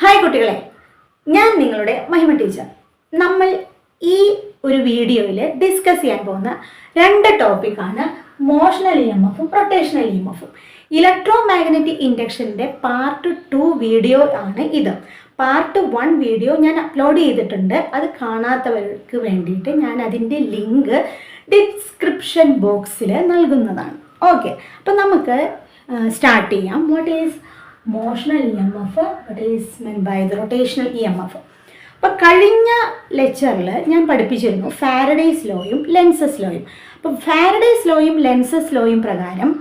Hi കുട്ടികളെ, ഞാൻ നിങ്ങളുടെ മഹിമ ടീച്ചർ. നമ്മൾ ഈ ഒരു വീഡിയോയിൽ ഡിസ്കസ് ചെയ്യാൻ പോകുന്ന രണ്ട് ടോപ്പിക്കാണ് മോഷണൽ EMFും റൊട്ടേഷണൽ EMFും. ഇലക്ട്രോ മാഗ്നറ്റിക് ഇൻഡക്ഷൻ്റെ പാർട്ട് 2 വീഡിയോ ആണ് ഇത്. പാർട്ട് 1 വീഡിയോ ഞാൻ അപ്ലോഡ് ചെയ്തിട്ടുണ്ട്. അത് കാണാത്തവർക്ക് വേണ്ടിയിട്ട് ഞാൻ അതിൻ്റെ ലിങ്ക് ഡിസ്ക്രിപ്ഷൻ ബോക്സിൽ നൽകുന്നതാണ്. ഓക്കെ, അപ്പം നമുക്ക് സ്റ്റാർട്ട് ചെയ്യാം. What is motional EMF, what is meant by the rotational EMF? അപ്പോൾ കഴിഞ്ഞ ലെക്ചറിൽ ഞാൻ പഠിപ്പിച്ചിരുന്നു ഫാരഡേസ് ലോയും ലെൻസസ് ലോയും. അപ്പോൾ ഫാരഡേസ് ലോയും ലെൻസസ് ലോയും പ്രകാരം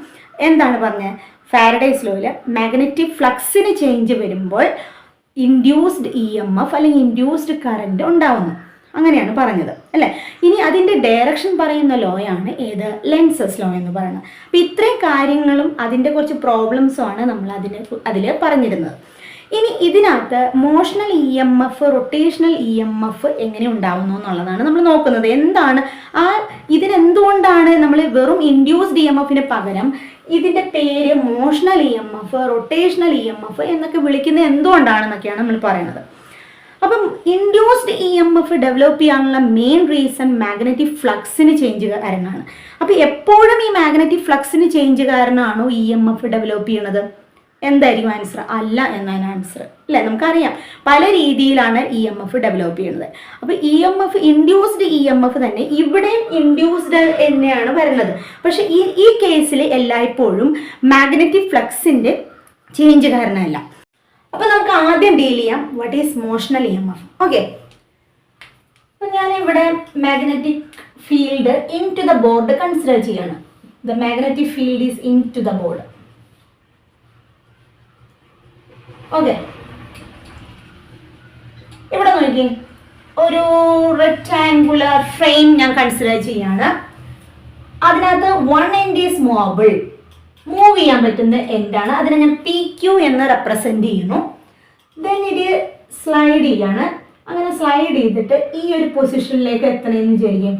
എന്താണ് പറഞ്ഞത്? ഫാരഡേസ് ലോയിൽ മാഗ്നറ്റിക് ഫ്ലക്സിന് ചേഞ്ച് വരുമ്പോൾ ഇൻഡ്യൂസ്ഡ് EMF അല്ലെങ്കിൽ ഇൻഡ്യൂസ്ഡ് കറൻറ്റ് ഉണ്ടാവുന്നു, അങ്ങനെയാണ് പറഞ്ഞത് അല്ലേ. ഇനി അതിൻ്റെ ഡയറക്ഷൻ പറയുന്ന ലോയാണ് ഏത്? ലെൻസസ് ലോ എന്ന് പറയുന്നത്. അപ്പം ഇത്രയും കാര്യങ്ങളും അതിൻ്റെ കുറച്ച് പ്രോബ്ലംസും ആണ് നമ്മൾ അതിൽ പറഞ്ഞിരുന്നത്. ഇനി ഇതിനകത്ത് മോഷണൽ EMF, റൊട്ടേഷണൽ EMF എങ്ങനെ ഉണ്ടാവുന്നു എന്നുള്ളതാണ് നമ്മൾ നോക്കുന്നത്. എന്താണ് ഇതിനെന്തുകൊണ്ടാണ് നമ്മൾ വെറും ഇൻഡ്യൂസ്ഡ് EMFന് പകരം ഇതിൻ്റെ പേര് മോഷണൽ EMF, റൊട്ടേഷണൽ EMF എന്നൊക്കെ വിളിക്കുന്നത് എന്തുകൊണ്ടാണെന്നൊക്കെയാണ് നമ്മൾ പറയുന്നത്. അപ്പം ഇൻഡ്യൂസ്ഡ് EMF ഡെവലപ്പ് ചെയ്യാനുള്ള മെയിൻ റീസൺ മാഗ്നറ്റിക് ഫ്ലക്സിന് ചേഞ്ച് കാരണമാണ്. അപ്പം എപ്പോഴും ഈ മാഗ്നറ്റിക് ഫ്ലക്സിന് ചേഞ്ച് കാരണമാണോ EMF ഡെവലപ്പ് ചെയ്യണത്? എന്തായിരിക്കും ആൻസർ? അല്ല എന്നാണ് ആൻസർ അല്ലേ. നമുക്കറിയാം പല രീതിയിലാണ് EMF ഡെവലപ്പ് ചെയ്യുന്നത്. അപ്പോൾ EMF ഇൻഡ്യൂസ്ഡ് EMF തന്നെ ഇവിടെയും ഇൻഡ്യൂസ്ഡ് തന്നെയാണ് വരുന്നത്. പക്ഷെ ഈ കേസിൽ എല്ലായ്പ്പോഴും മാഗ്നറ്റിക് ഫ്ലക്സിൻ്റെ ചേഞ്ച് കാരണമല്ല. അപ്പോൾ നമുക്ക് ആദ്യം ഡീൽ ചെയ്യാം what is motional EMF. Okay, അപ്പോൾ ഞാനിവിടെ magnetic field into the board consider ചെയ്യാണ്. The magnetic field is into the board. Okay, ഇവിടെ നോക്കി ഒരു റെക്ടാങ്കുലർ ഫ്രെയിം ഞാൻ കൺസിഡർ ചെയ്യാണ്. അതിനകത്ത് 1 end ഈസ് മൂവബിൾ, മൂവ് ചെയ്യാൻ പറ്റുന്ന എൻഡാണ്. അതിനെ ഞാൻ PQ എന്ന് റെപ്രസെന്റ് ചെയ്യുന്നു. ദെൻ ഇത് സ്ലൈഡ് ചെയ്യാണ്. അങ്ങനെ സ്ലൈഡ് ചെയ്തിട്ട് ഈ ഒരു പൊസിഷനിലേക്ക് എത്തണമെന്ന് വിചാരിക്കും.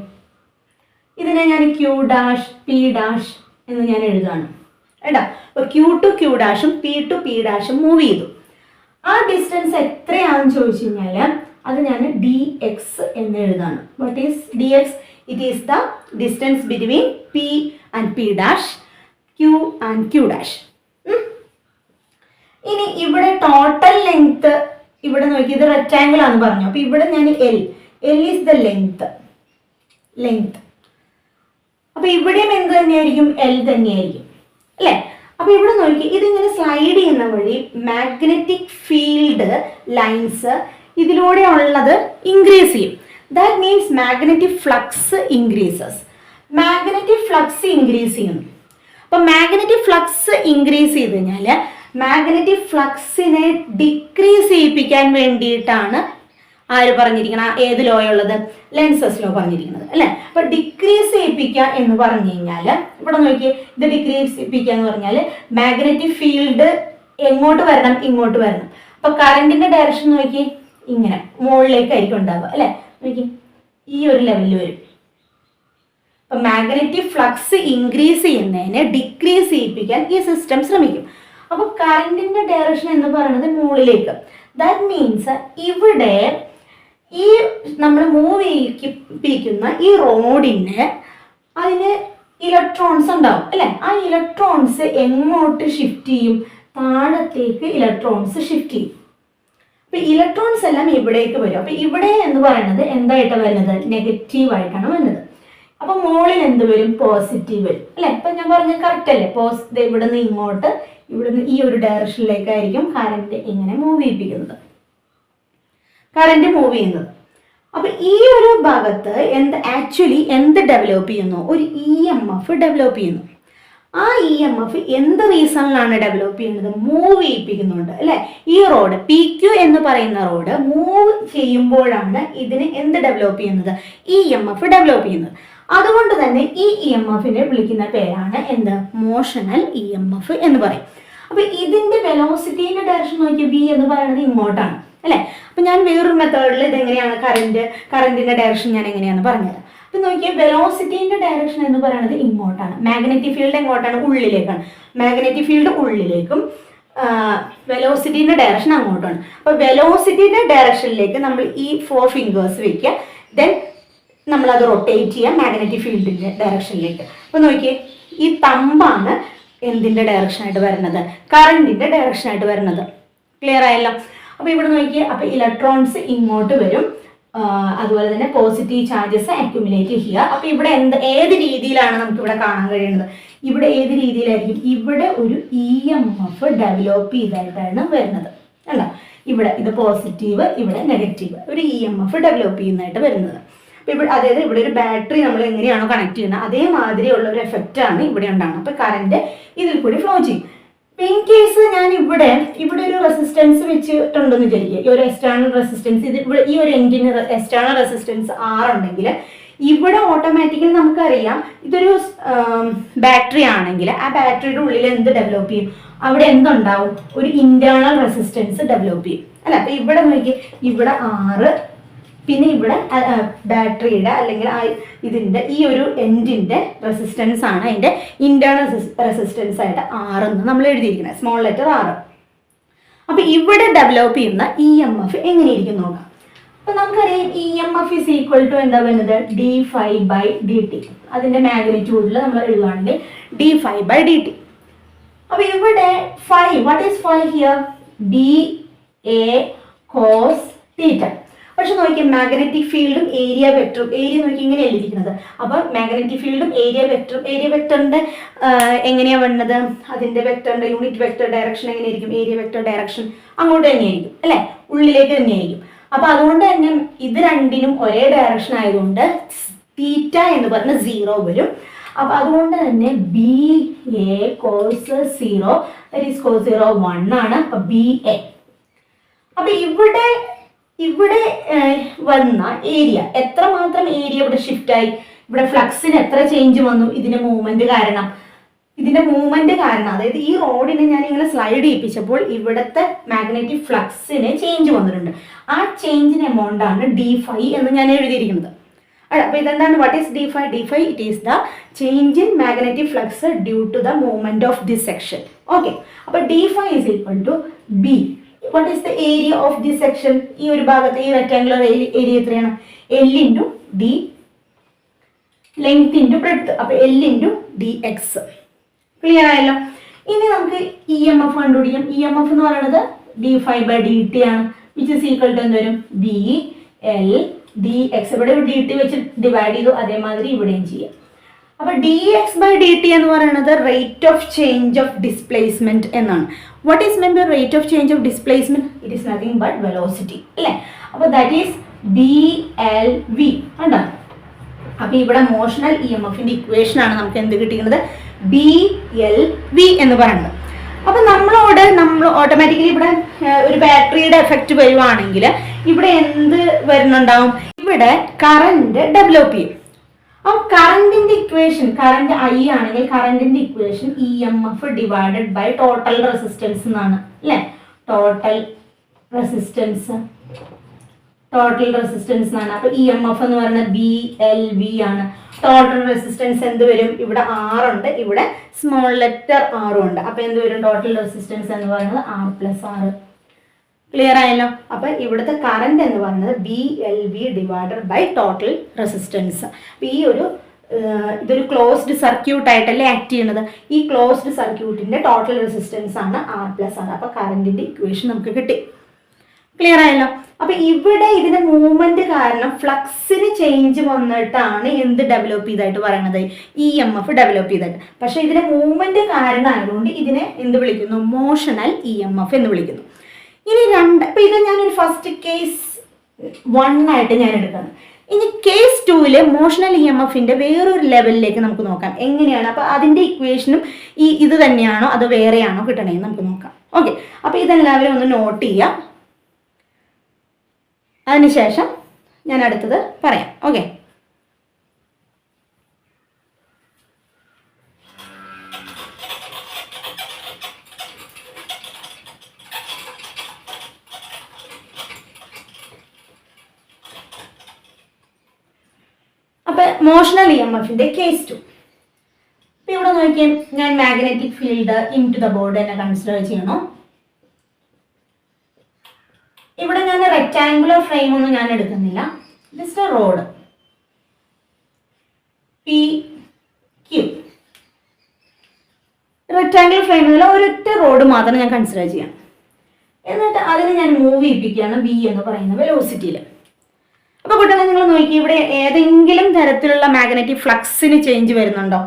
ഇതിനെ ഞാൻ Q', P' എന്ന് ഞാൻ എഴുതാണ് കേട്ടോ. അപ്പോൾ Q to Q', P to P' move ചെയ്തു. ആ ഡിസ്റ്റൻസ് എത്രയാണെന്ന് ചോദിച്ചു കഴിഞ്ഞാൽ അത് ഞാൻ dx എന്ന് എഴുതാണ്. What is dx? It is the distance between P and P', Q and Q'. ഇനി ഇവിടെ ടോട്ടൽ ലെങ്ത് ഇവിടെ നോക്കി, ഇത് റെക്ടാങ്കിൾ ആണെന്ന് പറഞ്ഞു. അപ്പൊ ഇവിടെ ഞാൻ L ഈസ് ദ ലെങ്ത്. അപ്പൊ ഇവിടെയും എന്ത് തന്നെയായിരിക്കും? L തന്നെയായിരിക്കും അല്ലേ. അപ്പൊ ഇവിടെ നോക്കി, ഇതിങ്ങനെ സ്ലൈഡ് ചെയ്യുന്ന വഴി മാഗ്നറ്റിക് ഫീൽഡ് ലൈൻസ് ഇതിലൂടെ ഉള്ളത് ഇൻക്രീസ് ചെയ്യും. That means magnetic flux increases. Magnetic flux increase ചെയ്യുന്നു. അപ്പൊ മാഗ്നറ്റിക് ഫ്ലക്സ് ഇൻക്രീസ് ചെയ്ത് കഴിഞ്ഞാൽ മാഗ്നറ്റിക് ഫ്ലക്സിനെ ഡിക്രീസ് ചെയ്യിപ്പിക്കാൻ വേണ്ടിയിട്ടാണ് ആര് പറഞ്ഞിരിക്കണം? ഏത് ലോ ഉള്ളത്? ലെൻസസ് ലോ പറഞ്ഞിരിക്കുന്നത് അല്ലേ. അപ്പൊ ഡിക്രീസ് ചെയ്യിപ്പിക്കുക എന്ന് പറഞ്ഞു കഴിഞ്ഞാൽ ഇവിടെ നോക്കി, ഇത് ഡിക്രീസ് ചെയ്യിപ്പിക്കുക എന്ന് പറഞ്ഞാൽ മാഗ്നറ്റിക് ഫീൽഡ് എങ്ങോട്ട് വരണം? ഇങ്ങോട്ട് വരണം. അപ്പൊ കറണ്ടിന്റെ ഡയറക്ഷൻ നോക്കി, ഇങ്ങനെ മുകളിലേക്കായിരിക്കും ഉണ്ടാവുക അല്ലെ. നോക്കി, ഈ ഒരു ലെവലിൽ വരും. അപ്പൊ മാഗ്നറ്റിക് ഫ്ലക്സ് ഇൻക്രീസ് ചെയ്യുന്നതിനെ ഡിക്രീസ് ചെയ്യിപ്പിക്കാൻ ഈ സിസ്റ്റം ശ്രമിക്കും. അപ്പൊ കറണ്ടിന്റെ ഡയറക്ഷൻ എന്ന് പറയുന്നത് മുകളിലേക്ക്. ദാറ്റ് മീൻസ് ഇവിടെ ഈ നമ്മൾ മൂവ് ചെയ്യിപ്പിക്കുന്ന ഈ റോഡിന് അതിന് ഇലക്ട്രോൺസ് ഉണ്ടാവും അല്ലെ. ആ ഇലക്ട്രോൺസ് എങ്ങോട്ട് ഷിഫ്റ്റ് ചെയ്യും? താഴത്തേക്ക് ഇലക്ട്രോൺസ് ഷിഫ്റ്റ് ചെയ്യും. അപ്പൊ ഇലക്ട്രോൺസ് എല്ലാം ഇവിടേക്ക് വരും. അപ്പൊ ഇവിടെ എന്ന് പറയുന്നത് എന്തായിട്ടാണ് വരുന്നത്? നെഗറ്റീവ് ആയിട്ടാണ് വരുന്നത്. അപ്പൊ മുകളിൽ എന്ത് വരും? പോസിറ്റീവ് വരും അല്ലെ. ഇപ്പൊ ഞാൻ പറഞ്ഞ കറക്റ്റ് അല്ലേ? ഇവിടുന്ന് ഇങ്ങോട്ട്, ഇവിടുന്ന് ഈ ഒരു ഡയറക്ഷനിലേക്കായിരിക്കും കറന്റ് ഇങ്ങനെ മൂവ് ചെയ്യിപ്പിക്കുന്നത്, കറന്റ് മൂവ് ചെയ്യുന്നത്. അപ്പൊ ഈ ഒരു ഭാഗത്ത് എന്ത് ഡെവലപ്പ് ചെയ്യുന്നു? ഒരു EMF ഡെവലപ്പ് ചെയ്യുന്നു. ആ EMF എന്ത് റീസണിലാണ് ഡെവലപ്പ് ചെയ്യുന്നത്? മൂവ് ചെയ്യിപ്പിക്കുന്നുണ്ട് അല്ലെ. ഈ റോഡ് PQ എന്ന് പറയുന്ന റോഡ് മൂവ് ചെയ്യുമ്പോഴാണ് ഇതിന് എന്ത് ഡെവലപ്പ് ചെയ്യുന്നത്? EMF ഡെവലപ്പ് ചെയ്യുന്നത്. അതുകൊണ്ട് തന്നെ ഈ EMFനെ വിളിക്കുന്ന പേരാണ് എന്ത്? മോഷണൽ EMF എന്ന് പറയും. അപ്പൊ ഇതിന്റെ വെലോസിറ്റിന്റെ ഡയറക്ഷൻ നോക്കിയ V എന്ന് പറയുന്നത് ഇങ്ങോട്ടാണ് അല്ലെ. അപ്പൊ ഞാൻ വേറൊരു മെത്തേഡിൽ ഇതെങ്ങനെയാണ് കറണ്ടിന്റെ ഡയറക്ഷൻ ഞാൻ എങ്ങനെയാണെന്ന് പറഞ്ഞത്. അപ്പൊ നോക്കിയാൽ വെലോസിറ്റിന്റെ ഡയറക്ഷൻ എന്ന് പറയുന്നത് ഇങ്ങോട്ടാണ്. മാഗ്നറ്റിക് ഫീൽഡ് എങ്ങോട്ടാണ്? ഉള്ളിലേക്കാണ്. മാഗ്നറ്റിക് ഫീൽഡ് ഉള്ളിലേക്കും വെലോസിറ്റിന്റെ ഡയറക്ഷൻ അങ്ങോട്ടാണ്. അപ്പോൾ വെലോസിറ്റിയുടെ ഡയറക്ഷനിലേക്ക് നമ്മൾ ഈ 4 ഫിംഗേഴ്സ് വെക്കുക. ദെൻ നമ്മളത് റൊട്ടേറ്റ് ചെയ്യുക മാഗ്നറ്റിക് ഫീൽഡിന്റെ ഡയറക്ഷനിലേക്ക്. അപ്പോൾ നോക്കിയേ, ഈ തമ്പാണ് എന്തിന്റെ ഡയറക്ഷനായിട്ട് വരുന്നത്? കറണ്ടിന്റെ ഡയറക്ഷനായിട്ട് വരുന്നത്. ക്ലിയർ ആയല്ലോ? അപ്പോൾ ഇവിടെ നോക്കിയേ, അപ്പോൾ ഇലക്ട്രോൺസ് ഇങ്ങോട്ട് വരും, അതുപോലെ തന്നെ പോസിറ്റീവ് ചാർജസ് അക്യുമുലേറ്റ് ചെയ്യുക. അപ്പോൾ ഇവിടെ ഏത് രീതിയിലാണ് നമുക്ക് ഇവിടെ കാണാൻ കഴിയുന്നത്? ഇവിടെ ഏത് രീതിയിലായിരിക്കും? ഇവിടെ ഒരു EMF ഡെവലപ്പ് ചെയ്തായിട്ടാണ് വരുന്നത്. അല്ല, ഇവിടെ ഇത് പോസിറ്റീവ്, ഇവിടെ നെഗറ്റീവ്, ഒരു EMF ഡെവലപ്പ് ചെയ്യുന്നതായിട്ട് വരുന്നത്. അപ്പോൾ ഇവിടെ അതായത് ഇവിടെ ഒരു ബാറ്ററി നമ്മൾ എങ്ങനെയാണോ കണക്ട് ചെയ്യുന്നത് അതേമാതിരിയുള്ള ഒരു എഫക്റ്റ് ആണ് ഇവിടെ ഉണ്ടാകുന്നത്. അപ്പോൾ കറണ്ട് ഇതിൽ കൂടി ഫ്ലോ ചെയ്യും. ഇൻ കേസ് ഞാൻ ഇവിടെ ഒരു റെസിസ്റ്റൻസ് വെച്ചിട്ടുണ്ടെന്ന് വിചാരിക്കുക, ഈ ഒരു എക്സ്റ്റേണൽ റെസിസ്റ്റൻസ്, ഇത് ഇവിടെ ഈ ഒരു എൻഡിന് എക്സ്റ്റേണൽ റെസിസ്റ്റൻസ് R ഉണ്ടെങ്കിൽ ഇവിടെ ഓട്ടോമാറ്റിക്കലി നമുക്കറിയാം ഇതൊരു ബാറ്ററി ആണെങ്കിൽ ആ ബാറ്ററിയുടെ ഉള്ളിൽ എന്ത് ഡെവലപ്പ് ചെയ്യും? അവിടെ എന്തുണ്ടാവും? ഒരു ഇന്റേണൽ റെസിസ്റ്റൻസ് ഡെവലപ്പ് ചെയ്യും അല്ല. അപ്പൊ ഇവിടെ നോക്കി, ഇവിടെ R, പിന്നെ ഇവിടെ ബാറ്ററിയുടെ അല്ലെങ്കിൽ ഇതിന്റെ ഈ ഒരു എൻഡിന്റെ റെസിസ്റ്റൻസ് ആണ് അതിന്റെ ഇന്റേണൽ റെസിസ്റ്റൻസ് ആയിട്ട് R എന്ന് നമ്മൾ എഴുതിയിരിക്കുന്നത്, സ്മോൾ ലെറ്റർ R. അപ്പൊ ഇവിടെ ഡെവലപ്പ് ചെയ്യുന്ന EMF എങ്ങനെയിരിക്കും നോക്കാം. അപ്പൊ നമുക്കറിയാം EMF is equal to എന്താ വരുന്നത്? d∅dt. അതിന്റെ മാഗ്നിറ്റ്യൂഡിൽ നമ്മൾ എഴുതുകയാണെങ്കിൽ d∅dt. അപ്പൊ ഇവിടെ phi, what is phi here? dA cos theta. പക്ഷെ നോക്കിയാൽ മാഗ്നറ്റിക് ഫീൽഡും ഏരിയ വെക്ടറും, ഏരിയ നോക്കി ഇങ്ങനെ എഴുതിയിരിക്കുന്നത്. അപ്പൊ മാഗ്നറ്റിക് ഫീൽഡും ഏരിയ വെക്ടറിന്റെ എങ്ങനെയാ വന്നത്? അതിന്റെ വെക്ടറിന്റെ യൂണിറ്റ് വെക്ടർ ഡയറക്ഷൻ എങ്ങനെയായിരിക്കും? ഏരിയ വെക്ടർ ഡയറക്ഷൻ അങ്ങോട്ട് തന്നെയായിരിക്കും അല്ലെ, ഉള്ളിലേക്ക് തന്നെയായിരിക്കും. അപ്പൊ അതുകൊണ്ട് തന്നെ ഇത് രണ്ടിനും ഒരേ ഡയറക്ഷൻ ആയതുകൊണ്ട് തീറ്റ എന്ന് പറഞ്ഞ 0 വരും. അപ്പൊ അതുകൊണ്ട് തന്നെ BA cos 0 that is cos 0 1 ആണ്. അപ്പൊ BA. അപ്പൊ ഇവിടെ വന്ന ഏരിയ എത്രമാത്രം ഏരിയ ഇവിടെ ഷിഫ്റ്റ് ആയി? ഇവിടെ ഫ്ലക്സിന് എത്ര ചേഞ്ച് വന്നു? ഇതിന്റെ മൂവ്മെന്റ് കാരണം അതായത് ഈ റോഡിനെ ഞാൻ ഇങ്ങനെ സ്ലൈഡ് ചെയ്യിപ്പിച്ചപ്പോൾ ഇവിടുത്തെ മാഗ്നറ്റിക് ഫ്ലക്സിന് ചേഞ്ച് വന്നിട്ടുണ്ട്. ആ ചേഞ്ചിന് എമൗണ്ട് ആണ് d∅ എന്ന് ഞാൻ എഴുതിയിരിക്കുന്നത്. അപ്പൊ ഇതെന്താണ്? What is d∅? d∅ it is the change in magnetic flux due to the movement of this section. Okay, അപ്പൊ d∅ is equal to B. What is the area of this section? ഈ ഒരു ഭാഗത്ത് ഈ rectangular area എത്രയാണ്? L into D, length into breadth. അപ്പൊ L into dx. Clear ആയല്ലോ? ഇനി നമുക്ക് EMF കണ്ടുപിടിക്കാം. EMF എന്ന് പറയുന്നത് d∅dt ആണ്, which is equal to എന്ത് വരും? BL dx. ഇവിടെ dt വെച്ച് ഡിവൈഡ് ചെയ്തു, അതേമാതിരി ഇവിടെയും ചെയ്യാം. അപ്പൊ dx/dt എന്ന് പറയുന്നത് rate of change of displacement എന്നാണ്. What is meant by rate of change of displacement? It is nothing but velocity അല്ലേ. അപ്പൊ ദാറ്റ് ഈസ് BLV കണ്ടോ. അപ്പൊ ഇവിടെ മോഷണൽ EMFന്റെ ഇക്വേഷൻ ആണ് നമുക്ക് എന്ത് കിട്ടിയിരുന്നത്? BLV എന്ന് പറയുന്നത്. അപ്പൊ നമ്മൾ ഓട്ടോമാറ്റിക്കലി ഇവിടെ ഒരു ബാറ്ററിയുടെ എഫക്റ്റ് വരുവാണെങ്കിൽ ഇവിടെ എന്ത് വരുന്നുണ്ടാവും? ഇവിടെ കറന്റ് ഡെവലപ്പ് ചെയ്യും. അപ്പോൾ കറണ്ടിന്റെ ഇക്വേഷൻ, കറന്റ് I ആണെങ്കിൽ കറണ്ടിന്റെ equation EMF divided by total resistance എന്നാണ് അല്ലെ. ടോട്ടൽ റെസിസ്റ്റൻസ് എന്നാണ്. അപ്പൊ EMF എന്ന് പറയുന്നത് BLV ആണ്. ടോട്ടൽ റെസിസ്റ്റൻസ് എന്ത് വരും? ഇവിടെ R ഉണ്ട്, ഇവിടെ സ്മോൾ ലെറ്റർ R ഉണ്ട്. അപ്പൊ എന്ത് വരും? ടോട്ടൽ റെസിസ്റ്റൻസ് എന്ന് പറയുന്നത് R+R. ക്ലിയർ ആയല്ലോ? അപ്പൊ ഇവിടുത്തെ കറന്റ് എന്ന് പറയുന്നത് BLV divided by total resistance. അപ്പൊ ഇതൊരു ക്ലോസ്ഡ് സർക്യൂട്ട് ആയിട്ടല്ലേ ആക്ട് ചെയ്യുന്നത്. ഈ ക്ലോസ്ഡ് സർക്യൂട്ടിന്റെ ടോട്ടൽ റെസിസ്റ്റൻസ് ആണ് R+R. അപ്പൊ കറന്റിന്റെ ഇക്വേഷൻ നമുക്ക് കിട്ടി. ക്ലിയർ ആയല്ലോ? അപ്പൊ ഇവിടെ ഇതിന്റെ മൂവ്മെന്റ് കാരണം ഫ്ലക്സിന് ചേഞ്ച് വന്നിട്ടാണ് എന്ത് ഡെവലപ്പ് ചെയ്തായിട്ട് പറയുന്നത്? EMF ഡെവലപ്പ് ചെയ്തായിട്ട്. പക്ഷെ ഇതിന്റെ മൂവ്മെന്റ് കാരണമായതുകൊണ്ട് ഇതിനെ എന്ത് വിളിക്കുന്നു? മോഷണൽ EMF എന്ന് വിളിക്കുന്നു. ഇനി ഇപ്പൊ ഇത് ഞാനൊരു ഫസ്റ്റ് കേസ് 1 ആയിട്ട് ഞാൻ എടുക്കുന്നത്. ഇനി കേസ് 2 മോഷണൽ EMFന്റെ വേറൊരു ലെവലിലേക്ക് നമുക്ക് നോക്കാം എങ്ങനെയാണ്. അപ്പൊ അതിന്റെ ഇക്വേഷനും ഇത് തന്നെയാണോ അതോ വേറെയാണോ കിട്ടണമെന്ന് നമുക്ക് നോക്കാം. ഓക്കെ, അപ്പൊ ഇതെല്ലാവരും ഒന്ന് നോട്ട് ചെയ്യാം. അതിനുശേഷം ഞാൻ അടുത്തത് പറയാം. ഓക്കെ, അപ്പൊ മോഷണൽ EMFന്റെ കേസ് 2. ഇപ്പൊ ഇവിടെ നോക്കിയാൽ ഞാൻ magnetic field into the board തന്നെ കൺസിഡർ ചെയ്യണോ? ഇവിടെ ഞാൻ റെക്ടാങ്കുലർ ഫ്രെയിം ഒന്നും ഞാൻ എടുക്കുന്നില്ല, just rod P Q, rectangular ഫ്രെയിമിൽ ഒരൊറ്റ റോഡ് മാത്രം ഞാൻ കൺസിഡർ ചെയ്യാം. എന്നിട്ട് അതിന് ഞാൻ മൂവ് ചെയ്യിപ്പിക്കുകയാണ് v എന്ന് പറയുന്ന വെലോസിറ്റിയിൽ. അപ്പോൾ കുട്ടികളെ നിങ്ങൾ നോക്കി, ഇവിടെ ഏതെങ്കിലും തരത്തിലുള്ള മാഗ്നറ്റിക് ഫ്ലക്സിന് ചേഞ്ച് വരുന്നുണ്ടോ?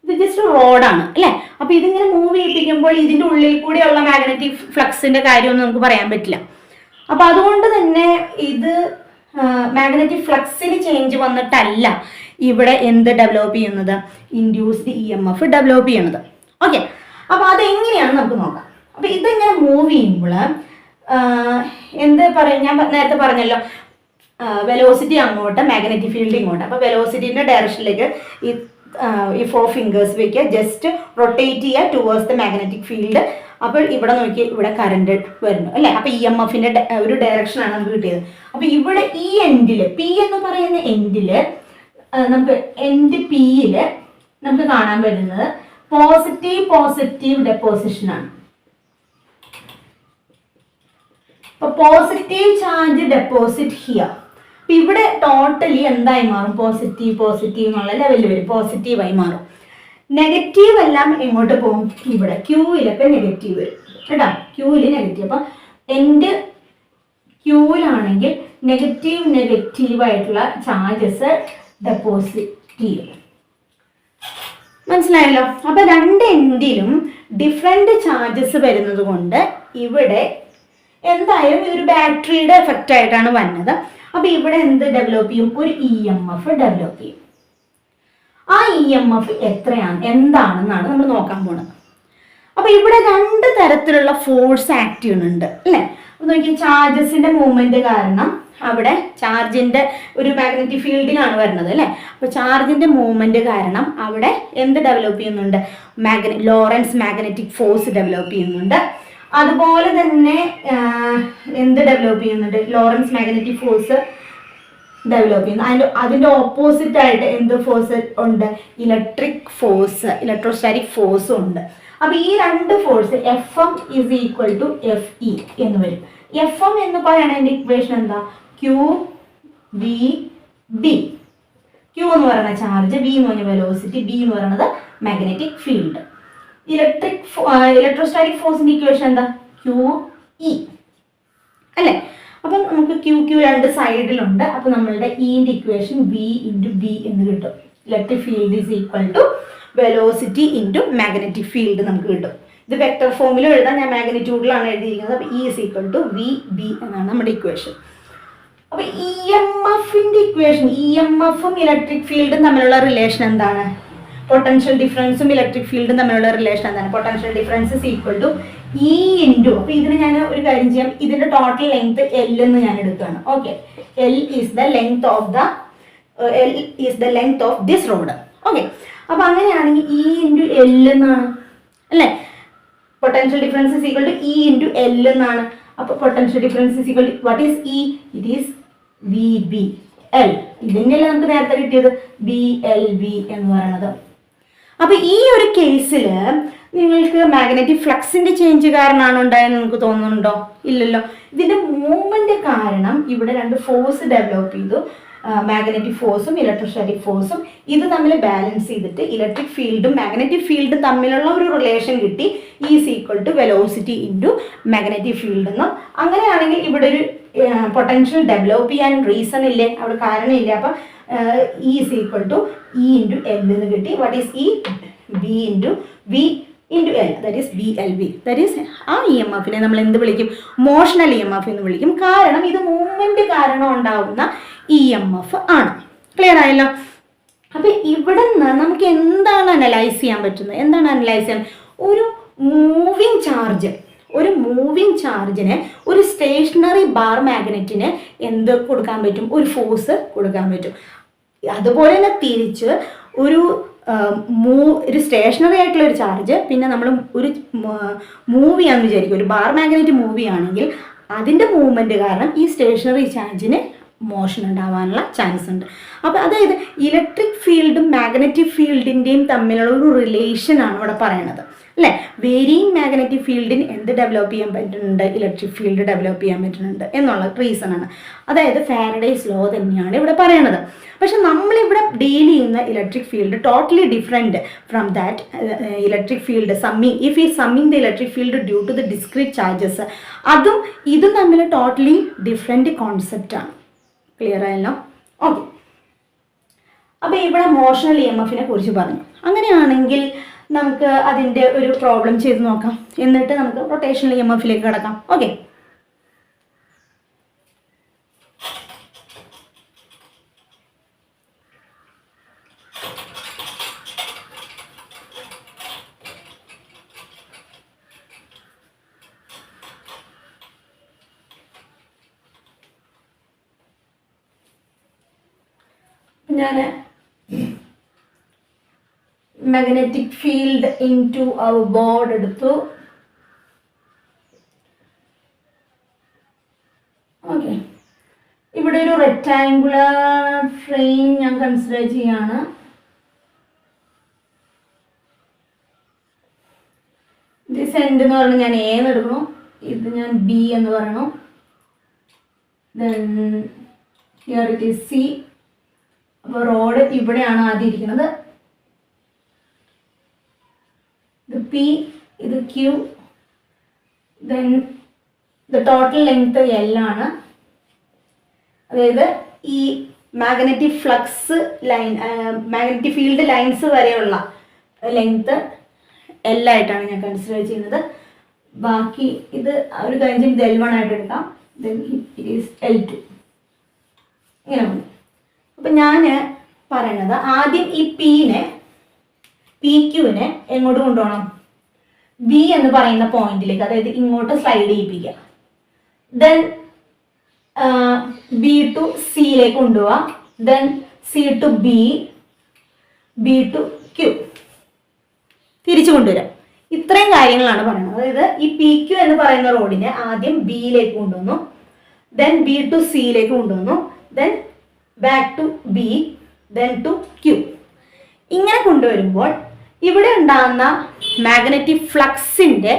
ഇത് ജസ്റ്റ് റോഡാണ് അല്ലേ. അപ്പോൾ ഇതിങ്ങനെ മൂവ് ചെയ്യിപ്പിക്കുമ്പോൾ ഇതിൻ്റെ ഉള്ളിൽ കൂടെയുള്ള മാഗ്നറ്റിക് ഫ്ലക്സിന്റെ കാര്യമൊന്നും നമുക്ക് പറയാൻ പറ്റില്ല. അപ്പോൾ അതുകൊണ്ട് തന്നെ ഇത് മാഗ്നറ്റിക് ഫ്ലക്സിന് ചേഞ്ച് വന്നിട്ടല്ല ഇവിടെ എന്ത് ഡെവലപ്പ് ചെയ്യുന്നത്, ഇൻഡ്യൂസ്ഡ് EMF ഡെവലപ്പ് ചെയ്യണത്. ഓക്കെ, അപ്പോൾ അതെങ്ങനെയാണ് നമുക്ക് നോക്കാം. അപ്പോൾ ഇതിങ്ങനെ മൂവ് ചെയ്യുമ്പോൾ എന്ത് പറയും, ഞാൻ നേരത്തെ പറഞ്ഞല്ലോ വെലോസിറ്റി അങ്ങോട്ട്, മാഗ്നറ്റിക് ഫീൽഡ് ഇങ്ങോട്ട്. അപ്പോൾ വെലോസിറ്റിൻ്റെ ഡയറക്ഷനിലേക്ക് ഈ 4 ഫിംഗേഴ്സ് വയ്ക്കുക, ജസ്റ്റ് റൊട്ടേറ്റ് ചെയ്യുക ടുവേഴ്സ് ദ മാഗ്നറ്റിക് ഫീൽഡ്. അപ്പോൾ ഇവിടെ നോക്കി, ഇവിടെ കറണ്ട് വരുന്നു അല്ലേ. അപ്പോൾ EMFന്റെ ഒരു ഡയറക്ഷനാണ് നമുക്ക് കിട്ടിയത്. അപ്പോൾ ഇവിടെ ഈ എൻഡിൽ, പി എന്ന് പറയുന്ന എൻഡിൽ നമുക്ക് എൻഡ് പിയിൽ നമുക്ക് കാണാൻ പറ്റുന്നത് പോസിറ്റീവ് ഡെപ്പോസിഷനാണ്. അപ്പോൾ പോസിറ്റീവ് ചാർജ് ഡെപ്പോസിറ്റ് ഹിയർ. അപ്പം ഇവിടെ ടോട്ടലി എന്തായി മാറും, പോസിറ്റീവ് എന്നുള്ള ലെവലിൽ വരും, പോസിറ്റീവായി മാറും. നെഗറ്റീവ് എല്ലാം എങ്ങോട്ട് പോകും, ഇവിടെ ക്യൂവിലൊക്കെ നെഗറ്റീവ് വരും കേട്ടോ, ക്യൂവിൽ നെഗറ്റീവ്. അപ്പം എൻ്റെ ക്യൂവിലാണെങ്കിൽ നെഗറ്റീവായിട്ടുള്ള ചാർജസ് ഡെപ്പോസിറ്റ് ചെയ്യും. മനസ്സിലായല്ലോ. അപ്പൊ രണ്ട് എൻഡിലും ഡിഫറെന്റ് ചാർജസ് വരുന്നത് കൊണ്ട് ഇവിടെ എന്തായാലും ഒരു ബാറ്ററിയുടെ എഫക്റ്റ് ആയിട്ടാണ് വന്നത്. അപ്പൊ ഇവിടെ എന്ത് ഡെവലപ്പ് ചെയ്യും, ഒരു EMF ഡെവലപ്പ് ചെയ്യും. ആ EMF എന്താണെന്നാണ് നമ്മൾ നോക്കാൻ പോണത്. അപ്പൊ ഇവിടെ രണ്ട് തരത്തിലുള്ള ഫോഴ്സ് ആക്ട് ചെയ്യുന്നുണ്ട് അല്ലേ. അപ്പൊ നോക്കി, ചാർജസിന്റെ മൂവ്മെന്റ് കാരണം അവിടെ ചാർജിന്റെ ഒരു മാഗ്നറ്റിക് ഫീൽഡിലാണ് വരുന്നത് അല്ലേ. അപ്പൊ ചാർജിന്റെ മൂവ്മെന്റ് കാരണം അവിടെ എന്ത് ഡെവലപ്പ് ചെയ്യുന്നുണ്ട്, ലോറൻസ് മാഗ്നറ്റിക് ഫോഴ്സ് ഡെവലപ്പ് ചെയ്യുന്നുണ്ട്. അതുപോലെ തന്നെ എന്ത് ഡെവലപ്പ് ചെയ്യുന്നുണ്ട്, ലോറൻസ് മാഗ്നറ്റിക് ഫോഴ്സ് ഡെവലപ്പ് ചെയ്യുന്നു. അതിന്റെ ഓപ്പോസിറ്റ് ആയിട്ട് എന്ത് ഫോഴ്സ് ഉണ്ട്, ഇലക്ട്രോസ്റ്റാറ്റിക് ഫോഴ്സും ഉണ്ട്. അപ്പൊ ഈ രണ്ട് force FM is equal to FE എന്ന് വരും. FM എന്ന് പറയുന്നതിന്റെ ഇക്വേഷൻ എന്താ, QVB. Q എന്ന് പറയുന്ന ചാർജ്, V എന്ന് പറഞ്ഞ വെലോസിറ്റി, B എന്ന് പറയുന്നത് മാഗ്നറ്റിക് ഫീൽഡ്. ഇലക്ട്രോസ്റ്റാറ്റിക് ഫോഴ്സിന്റെ ഇക്വേഷൻ എന്താ, QE അല്ലേ. അപ്പം നമുക്ക് Q രണ്ട് സൈഡിലുണ്ട്. അപ്പൊ നമ്മളുടെ ഇന്റെ ഇക്വേഷൻ V × B എന്ന് കിട്ടും. Electric field is equal to velocity into magnetic field നമുക്ക് കിട്ടും. ഇത് വെക്ടർ ഫോമിൽ എഴുതാൻ ഞാൻ മാഗ്നിറ്റ്യൂഡിലാണ് എഴുതിയിരിക്കുന്നത്. അപ്പോൾ E is equal to VB എന്നാണ് നമ്മുടെ ഇക്വേഷൻ. അപ്പോൾ EMFന്റെ ഇക്വേഷൻ, EMFും ഇലക്ട്രിക് ഫീൽഡും തമ്മിലുള്ള റിലേഷൻ എന്താണ്, പൊട്ടൻഷ്യൽ ഡിഫറൻസും ഇലക്ട്രിക് ഫീൽഡും തമ്മിലുള്ള റിലേഷൻ എന്താണ്, potential difference is equal to E into, അപ്പോൾ ഇതിന് ഞാൻ ഒരു കാര്യം ചെയ്യാം, ഇതിന്റെ ടോട്ടൽ ലെങ്ത് L എന്ന് ഞാൻ എടുക്കുകയാണ്. Okay, L is the length of this rod. Okay, അപ്പൊ അങ്ങനെയാണെങ്കിൽ E × L എന്നാണ് അല്ലേ. Potential difference is equal to E × L എന്നാണ്. അപ്പൊ potential difference is equal to what is E, it is VBL. ഇതിനെയല്ലേ നമുക്ക് നേരത്തെ കിട്ടിയത് BLV എന്ന് പറയുന്നത്. അപ്പൊ ഈ ഒരു കേസിൽ നിങ്ങൾക്ക് മാഗ്നറ്റിക് ഫ്ലക്സിന്റെ ചേഞ്ച് കാരണമാണോ ഉണ്ടായെന്ന് നിങ്ങൾക്ക് തോന്നുന്നുണ്ടോ? ഇല്ലല്ലോ. ഇതിന്റെ മൂവ്മെന്റ് കാരണം ഇവിടെ രണ്ട് ഫോഴ്സ് ഡെവലപ്പ് ചെയ്തു, മാഗ്നറ്റിക് ഫോഴ്സും ഇലക്ട്രോസ്റ്റാറ്റിക് ഫോഴ്സും. ഇത് തമ്മിൽ ബാലൻസ് ചെയ്തിട്ട് ഇലക്ട്രിക് ഫീൽഡും മാഗ്നറ്റിക് ഫീൽഡും തമ്മിലുള്ള ഒരു റിലേഷൻ കിട്ടി, E is equal to velocity into magnetic field എന്നും. അങ്ങനെയാണെങ്കിൽ ഇവിടെ ഒരു പൊട്ടൻഷ്യൽ ഡെവലപ്പ് ചെയ്യാൻ റീസൺ ഇല്ലേ, അവിടെ കാരണമില്ല. അപ്പം E is equal to E × L എന്ന് കിട്ടി. What is E, B × V × L, that is BLV. That is ആ EMFനെ നമ്മൾ എന്ത് വിളിക്കും, മോഷണൽ EMF എന്ന് വിളിക്കും. കാരണം ഇത് മൂവ്മെന്റ് കാരണം ഉണ്ടാവുന്ന EMF ആണ്. ക്ലിയർ ആയല്ലോ. അപ്പൊ ഇവിടെ നിന്ന് നമുക്ക് എന്താണ് അനലൈസ് ചെയ്യാൻ പറ്റുന്നത്, എന്താണ് അനലൈസ് ചെയ്യാൻ, ഒരു മൂവിങ് ചാർജിന് ഒരു സ്റ്റേഷനറി ബാർ മാഗ്നറ്റിന് എന്ത് കൊടുക്കാൻ പറ്റും, ഒരു ഫോഴ്സ് കൊടുക്കാൻ പറ്റും. അതുപോലെ തന്നെ തിരിച്ച് ഒരു സ്റ്റേഷനറി ആയിട്ടുള്ള ഒരു ചാർജ്, പിന്നെ നമ്മൾ ഒരു മൂവിയാണെന്ന് വിചാരിക്കും, ഒരു ബാർ മാഗ്നറ്റ് മൂവി ആണെങ്കിൽ അതിൻ്റെ മൂവ്മെൻറ്റ് കാരണം ഈ സ്റ്റേഷനറി ചാർജിന് മോഷൻ ഉണ്ടാവാനുള്ള ചാൻസ് ഉണ്ട്. അപ്പോൾ അതായത് ഇലക്ട്രിക് ഫീൽഡും മാഗ്നറ്റിക് ഫീൽഡിൻ്റെയും തമ്മിലുള്ള ഒരു റിലേഷനാണ് ഇവിടെ പറയണത് അല്ലേ? വേരിയിങ് മാഗ്നറ്റിക് ഫീൽഡിന് എന്ത് ഡെവലപ്പ് ചെയ്യാൻ പറ്റുന്നുണ്ട്? ഇലക്ട്രിക് ഫീൽഡ് ഡെവലപ്പ് ചെയ്യാൻ പറ്റുന്നുണ്ട് എന്നുള്ള റീസൺ ആണ്. അതായത് ഫാരഡേസ് ലോ തന്നെയാണ് ഇവിടെ പറയണത്. പക്ഷെ നമ്മളിവിടെ ഡീൽ ചെയ്യുന്ന electric field totally different from that electric field summing. If ഈ summing the electric field due to the discrete charges, അതും ഇതും തമ്മിൽ ടോട്ടലി ഡിഫറെൻറ്റ് കോൺസെപ്റ്റാണ്. ക്ലിയർ ആയല്ലോ? ഓക്കെ. അപ്പോൾ ഇവിടെ മോഷണൽ EMFനെ കുറിച്ച് പറഞ്ഞു. അങ്ങനെയാണെങ്കിൽ നമുക്ക് അതിൻ്റെ ഒരു പ്രോബ്ലം ചെയ്ത് നോക്കാം. എന്നിട്ട് നമുക്ക് റൊട്ടേഷണൽ EMFിലേക്ക് കിടക്കാം. ഓക്കെ. ഞാൻ magnetic field into our board എടുത്തു. ഓക്കെ. ഇവിടെ ഒരു റെക്ടാങ്കുലർ ഫ്രെയിം ഞാൻ കൺസിഡർ ചെയ്യാണ്. ദിസ് എൻഡ് എന്ന് പറഞ്ഞാൽ ഞാൻ A എന്ന് എടുക്കണം, ഇത് ഞാൻ B എന്ന് പറയണം. Then here it is C. അപ്പോൾ റോഡ് ഇവിടെയാണ് ആദ്യം ഇരിക്കുന്നത്. ഇത് P, ഇത് Q. Then the total length L ആണ്. അതായത് ഈ magnetic flux line, magnetic field lines വരെയുള്ള ലെങ്ത് L ആയിട്ടാണ് ഞാൻ കൺസിഡർ ചെയ്യുന്നത്. ബാക്കി ഇത് ഒരു കാര്യം ഇത് L1 ആയിട്ട് എടുക്കാം. Then it is L2. ഇങ്ങനെ മതി. അപ്പം ഞാൻ പറയണത് ആദ്യം ഈ PQനെ എങ്ങോട്ട് കൊണ്ടുപോകണം? B എന്ന് പറയുന്ന പോയിന്റിലേക്ക്, അതായത് ഇങ്ങോട്ട് സ്ലൈഡ് ചെയ്യിപ്പിക്കുക. ദെൻ B ടു Cയിലേക്ക് കൊണ്ടുപോവുക. Then C to B, B to Q തിരിച്ചു കൊണ്ടുവരാം. ഇത്രയും കാര്യങ്ങളാണ് പറയുന്നത്. അതായത് ഈ PQ എന്ന് പറയുന്ന റോഡിനെ ആദ്യം Bയിലേക്ക് കൊണ്ടുവന്നു, ദെൻ B ടു Cയിലേക്ക് കൊണ്ടുവന്നു, then back to B, then to Q. ഇങ്ങനെ കൊണ്ടുവരുമ്പോൾ ഇവിടെ ഉണ്ടാകുന്ന മാഗ്നറ്റിക് ഫ്ലക്സിൻ്റെ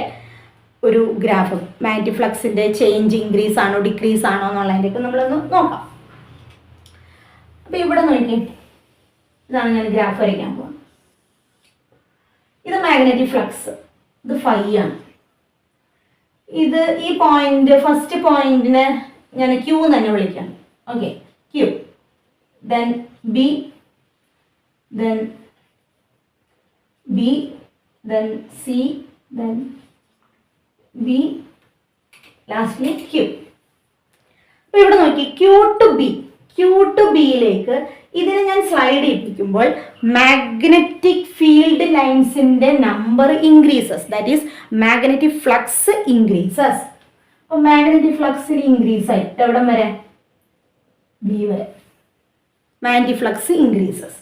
ഒരു ഗ്രാഫ്, മാഗ്നറ്റിക് ഫ്ലക്സിൻ്റെ ചേഞ്ച് ഇൻക്രീസ് ആണോ ഡിക്രീസ് ആണോ എന്നുള്ളതിൻ്റെയൊക്കെ നമ്മളൊന്ന് നോക്കാം. അപ്പോൾ ഇവിടെ നോക്കി, ഇതാണ് ഞാൻ ഗ്രാഫ് വരയ്ക്കാൻ പോകുന്നത്. ഇത് മാഗ്നറ്റിക് ഫ്ലക്സ്, ഇത് φ ആണ്. ഇത് ഈ പോയിന്റ്, ഫസ്റ്റ് പോയിന്റിനെ ഞാൻ Q തന്നെ വിളിക്കാം. Okay, Q. Then B, then B, then C, then B, lastly Q. അപ്പോൾ ഇവിടെ നോക്കി, Q to Bയിലേക്ക് ഇതിനെ ഞാൻ സ്ലൈഡ് ചെയ്യിപ്പിക്കുമ്പോൾ മാഗ്നറ്റിക് ഫീൽഡ് ലൈൻസിന്റെ number increases, that is magnetic flux increases. അപ്പോൾ മാഗ്നറ്റിക് ഫ്ലക്സിൽ ഇൻക്രീസ് ആയി എവിടം വരെ? B വരെ മാഗ്നറ്റിക് ഫ്ലക്സ് ഇൻക്രീസസ്.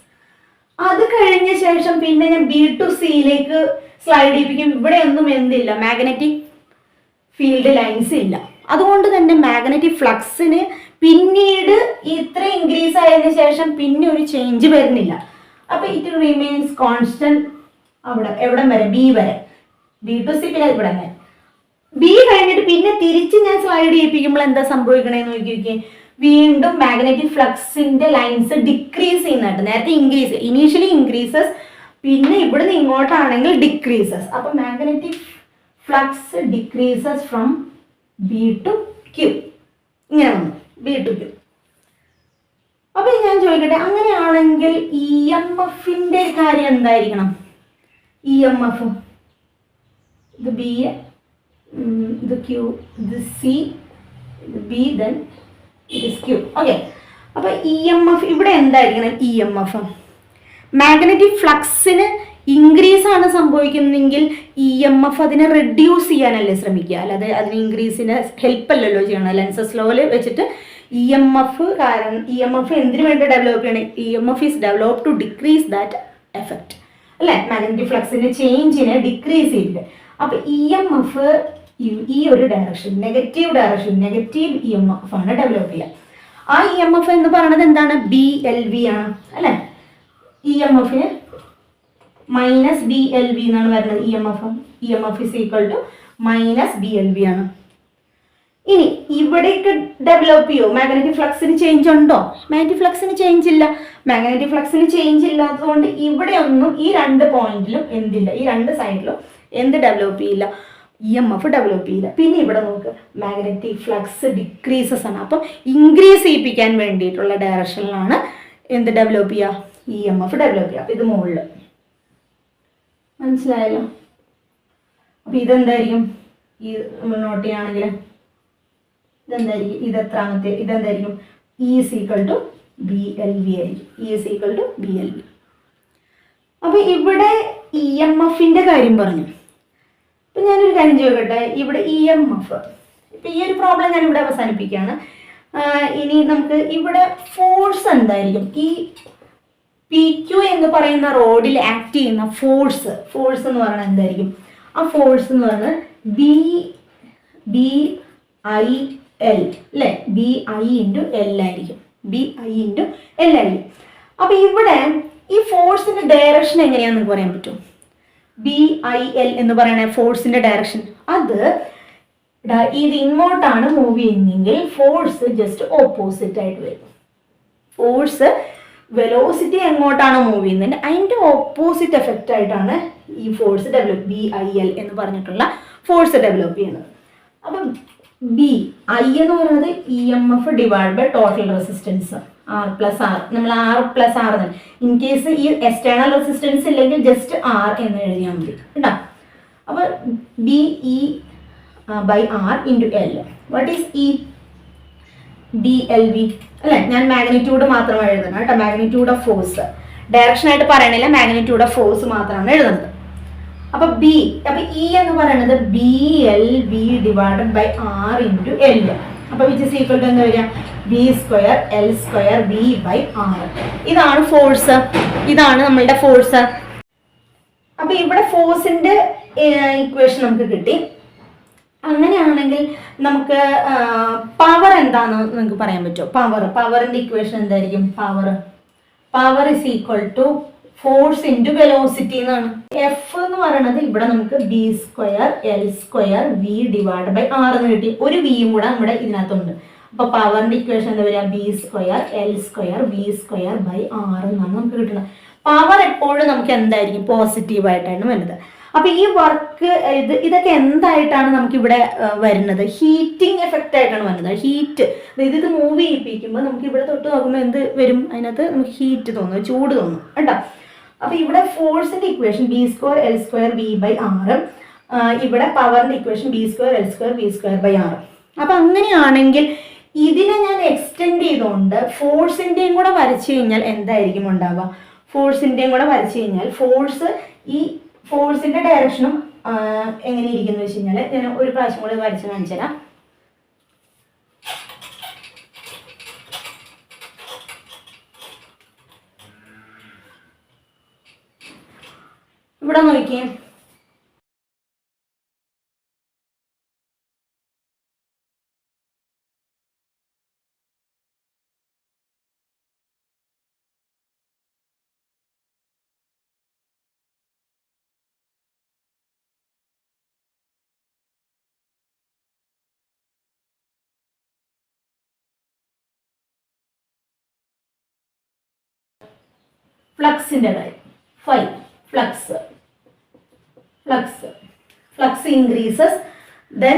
അത് കഴിഞ്ഞ ശേഷം പിന്നെ ഞാൻ B ടു Cയിലേക്ക് സ്ലൈഡ് ചെയ്യിപ്പിക്കും. ഇവിടെ ഒന്നും എന്തില്ല, മാഗ്നറ്റിക് ഫീൽഡ് ലൈൻസ് ഇല്ല. അതുകൊണ്ട് തന്നെ മാഗ്നറ്റിക് ഫ്ലക്സിന് പിന്നീട് ഇത്ര ഇൻക്രീസ് ആയതിനു ശേഷം പിന്നെ ഒരു ചേഞ്ച് വരുന്നില്ല. അപ്പൊ ഇറ്റ് റിമെയിൻസ് കോൺസ്റ്റന്റ്. അവിടെ എവിടം വരെ? B വരെ. B ടു C, പിന്നെ ഇവിടെ വരെ. B കഴിഞ്ഞിട്ട് പിന്നെ തിരിച്ച് ഞാൻ സ്ലൈഡ് ചെയ്യിപ്പിക്കുമ്പോൾ എന്താ സംഭവിക്കണേന്ന് നോക്കി. വീണ്ടും മാഗ്നറ്റിക് ഫ്ലക്സിന്റെ ലൈൻസ് ഡിക്രീസ് ചെയ്യുന്നുണ്ട്. നേരത്തെ ഇൻക്രീസ്, ഇനീഷ്യലി ഇൻക്രീസസ്, പിന്നെ ഇവിടുന്ന് ഇങ്ങോട്ടാണെങ്കിൽ ഡിക്രീസസ്. അപ്പൊ magnetic flux decreases from B to Q. ഇങ്ങനെ വന്നു, B ടു Q. അപ്പൊ ഞാൻ ചോദിക്കട്ടെ, അങ്ങനെയാണെങ്കിൽ EMFന്റെ കാര്യം എന്തായിരിക്കണം? EMF ഇത് B, ഇത് Q, ഇത് C, ഇത് B, then it is Q. Okay. അപ്പോൾ EMF ഇവിടെ എന്തായിരിക്കണം? EMF മാഗ്നറ്റിക് ഫ്ലക്സിന് ഇൻക്രീസ് ആണ് സംഭവിക്കുന്നെങ്കിൽ EMF അതിനെ റെഡ്യൂസ് ചെയ്യാനല്ലേ ശ്രമിക്കുക, അല്ലാതെ അതിന് ഇൻക്രീസിന് ഹെൽപ്പ് അല്ലല്ലോ ചെയ്യണം. ലെൻസസ് ലോയിൽ വെച്ചിട്ട് EMF കാരണം EMF എന്തിനു വേണ്ടി ഡെവലപ്പ് ചെയ്യണം? EMF is develop to decrease that effect, അല്ലേ? മാഗ്നറ്റിക് ഫ്ലക്സിന്റെ ചേഞ്ചിനെ ഡിക്രീസ് ചെയ്തിട്ട്. അപ്പൊ EMF ഈ ഒരു direction, negative direction, negative EMF ആണ് ഡെവലപ്പ് ചെയ്യുക. ആ EMF എന്ന് പറയുന്നത് എന്താണ്? BLV ആണ്, അല്ലെ? EMFന് മൈനസ് ബി എൽ വി എന്നാണ് വരുന്നത് E M F is equal to minus B L V ആണ്. ഇനി ഇവിടേക്ക് ഡെവലപ്പ് ചെയ്യോ? മാഗ്നറ്റിക് ഫ്ലക്സിന് ചേഞ്ച് ഉണ്ടോ? മാഗ്നറ്റിക് ഫ്ലക്സിന് ചേഞ്ച് ഇല്ല. മാഗ്നറ്റിക് ഫ്ലക്സിന് ചേഞ്ച് ഇല്ലാത്തതുകൊണ്ട് ഇവിടെ ഒന്നും ഈ രണ്ട് പോയിന്റിലും എന്തില്ല, ഈ രണ്ട് സൈഡിലും എന്ത് ഡെവലപ്പ് ചെയ്യില്ല, ഇ എം എഫ് ഡെവലപ്പ് ചെയ്യില്ല. പിന്നെ ഇവിടെ നോക്ക്, മാഗ്നറ്റിക് ഫ്ലക്സ് ഡിക്രീസസ് ആണ്. അപ്പം ഇൻക്രീസ് ചെയ്യിപ്പിക്കാൻ വേണ്ടിയിട്ടുള്ള ഡയറക്ഷനിലാണ് എന്ത് ഡെവലപ്പ് ചെയ്യുക, ഇ എം എഫ് ഡെവലപ്പ് ചെയ്യുക. അപ്പം ഇത് മുകളിൽ മനസ്സിലായല്ലോ. അപ്പം ഇതെന്തായിരിക്കും, ഈ നോട്ട് ചെയ്യുകയാണെങ്കിൽ ഇതെന്തായിരിക്കും, ഇതെന്തായിരിക്കും, E is equal to B L V ആയിരിക്കും. E is equal to B L V. അപ്പോൾ ഇവിടെ ഇ എം എഫിൻ്റെ കാര്യം പറഞ്ഞു. അപ്പം ഞാനൊരു കാര്യം ചോദിക്കട്ടെ, ഇവിടെ ഇ എം എഫ്, ഇപ്പം ഈ ഒരു പ്രോബ്ലം ഞാൻ ഇവിടെ അവസാനിപ്പിക്കുകയാണ്. ഇനി നമുക്ക് ഇവിടെ ഫോഴ്സ് എന്തായിരിക്കും, ഈ പി ക്യു എന്ന് പറയുന്ന റോഡിൽ ആക്ട് ചെയ്യുന്ന ഫോഴ്സ് എന്ന് പറയുന്നത് എന്തായിരിക്കും? ആ ഫോഴ്സ് എന്ന് പറയുന്നത് ബി ഐ എൽ അല്ലേ, ബി ഐ ഇൻറ്റു എൽ ആയിരിക്കും. ബി ഐ ഇൻറ്റു എൽ ആയിരിക്കും. അപ്പം ഇവിടെ ഈ ഫോഴ്സിൻ്റെ ഡയറക്ഷൻ എങ്ങനെയാണെന്ന് പറയാൻ പറ്റും? ബി ഐ എൽ എന്ന് പറയുന്ന ഫോഴ്സിൻ്റെ ഡയറക്ഷൻ അത് ഇത് ഇങ്ങോട്ടാണ് മൂവ് ചെയ്യുന്നതെങ്കിൽ ഫോഴ്സ് ജസ്റ്റ് ഓപ്പോസിറ്റ് ആയിട്ട് വരും. ഫോഴ്സ് വെലോസിറ്റി എങ്ങോട്ടാണോ മൂവ് ചെയ്യുന്നത് അതിൻ്റെ ഓപ്പോസിറ്റ് എഫക്റ്റ് ആയിട്ടാണ് ഈ force develop, B I L എന്ന് പറഞ്ഞിട്ടുള്ള ഫോഴ്സ് ഡെവലപ്പ് ചെയ്യുന്നത്. അപ്പം ബി ഐ എന്ന് പറയുന്നത് E M F divide by total resistance R plus R. നമ്മൾ ആർ പ്ലസ് ആർ തന്നെ, ഇൻ കേസ് ഈ എക്സ്റ്റേണൽ റെസിസ്റ്റൻസ് ഇല്ലെങ്കിൽ ജസ്റ്റ് ആർ എന്ന് എഴുതിയാൽ മതി കേട്ടോ. അപ്പോൾ B E by R into L. What is E? B L V അല്ലേ. ഞാൻ മാഗ്നിറ്റ്യൂഡ് മാത്രം എഴുതണം കേട്ടോ, മാഗ്നിറ്റ്യൂഡ് ഓഫ് ഫോഴ്സ്. ഡയറക്ഷൻ ആയിട്ട് പറയണില്ല, മാഗ്നിറ്റ്യൂഡ് ഓഫ് ഫോഴ്സ് മാത്രമാണ് എഴുതുന്നത്. അപ്പൊ ബി, അപ്പൊ ഇ എന്ന് പറയുന്നത് B L V divided by R into L. അപ്പൊ വിച്ച് ഇസ് ഈക്വൽ ടു എന്താ വരിക? B square L square V by R. ഇതാണ് ഫോഴ്സ്, ഇതാണ് നമ്മളുടെ ഫോഴ്സ്. അപ്പൊ ഇവിടെ ഫോഴ്സിന്റെ ഇക്വേഷൻ നമുക്ക് കിട്ടി. അങ്ങനെയാണെങ്കിൽ നമുക്ക് പവർ എന്താണെന്ന് നിങ്ങൾക്ക് പറയാൻ പറ്റുമോ? പവറിന്റെ ഇക്വേഷൻ എന്തായിരിക്കും? Power is equal to force into velocity എന്നാണ്. എഫ് എന്ന് പറയുന്നത് ഇവിടെ നമുക്ക് B square L square V divide by R എന്ന് കിട്ടി. ഒരു വിയും കൂടെ നമ്മുടെ ഇതിനകത്തുണ്ട്. അപ്പൊ പവറിന്റെ ഇക്വേഷൻ എന്താ വരിക? B square L square V square by R എന്നാണ് നമുക്ക് കിട്ടുന്നത്. പവർ എപ്പോഴും നമുക്ക് എന്തായിരിക്കും? പോസിറ്റീവായിട്ടാണ് വരുന്നത്. അപ്പൊ ഈ വർക്ക് ഇതൊക്കെ എന്തായിട്ടാണ് നമുക്ക് ഇവിടെ വരുന്നത്? ഹീറ്റിംഗ് എഫക്റ്റ് ആയിട്ടാണ് വരുന്നത്. ഹീറ്റ്, ഇത് മൂവ് ചെയ്യിപ്പിക്കുമ്പോൾ നമുക്ക് ഇവിടെ തൊട്ട് നോക്കുമ്പോൾ എന്ത് വരും? അതിനകത്ത് നമുക്ക് ഹീറ്റ് തോന്നും, ചൂട് തോന്നും കേട്ടോ. അപ്പൊ ഇവിടെ ഫോഴ്സിന്റെ equation B square L square V by R, ഇവിടെ പവറിന്റെ equation B square L square V square by R. അപ്പൊ അങ്ങനെയാണെങ്കിൽ ഇതിനെ ഞാൻ എക്സ്റ്റെൻഡ് ചെയ്തുകൊണ്ട് ഫോഴ്സിന്റെയും കൂടെ വരച്ചു കഴിഞ്ഞാൽ എന്തായിരിക്കും ഉണ്ടാവുക? ഫോഴ്സിന്റെയും കൂടെ വരച്ചു കഴിഞ്ഞാൽ ഈ ഫോഴ്സിന്റെ ഡയറക്ഷനും എങ്ങനെ ഇരിക്കുന്നു വെച്ച് കഴിഞ്ഞാൽ ഞാൻ ഒരു പ്രാവശ്യം കൂടെ വരച്ച് കാണിച്ചു തരാം. ഇവിടെ നോക്കിയേ, ഫ്ലക്സിന്റെ കാര്യം. Flux increases, then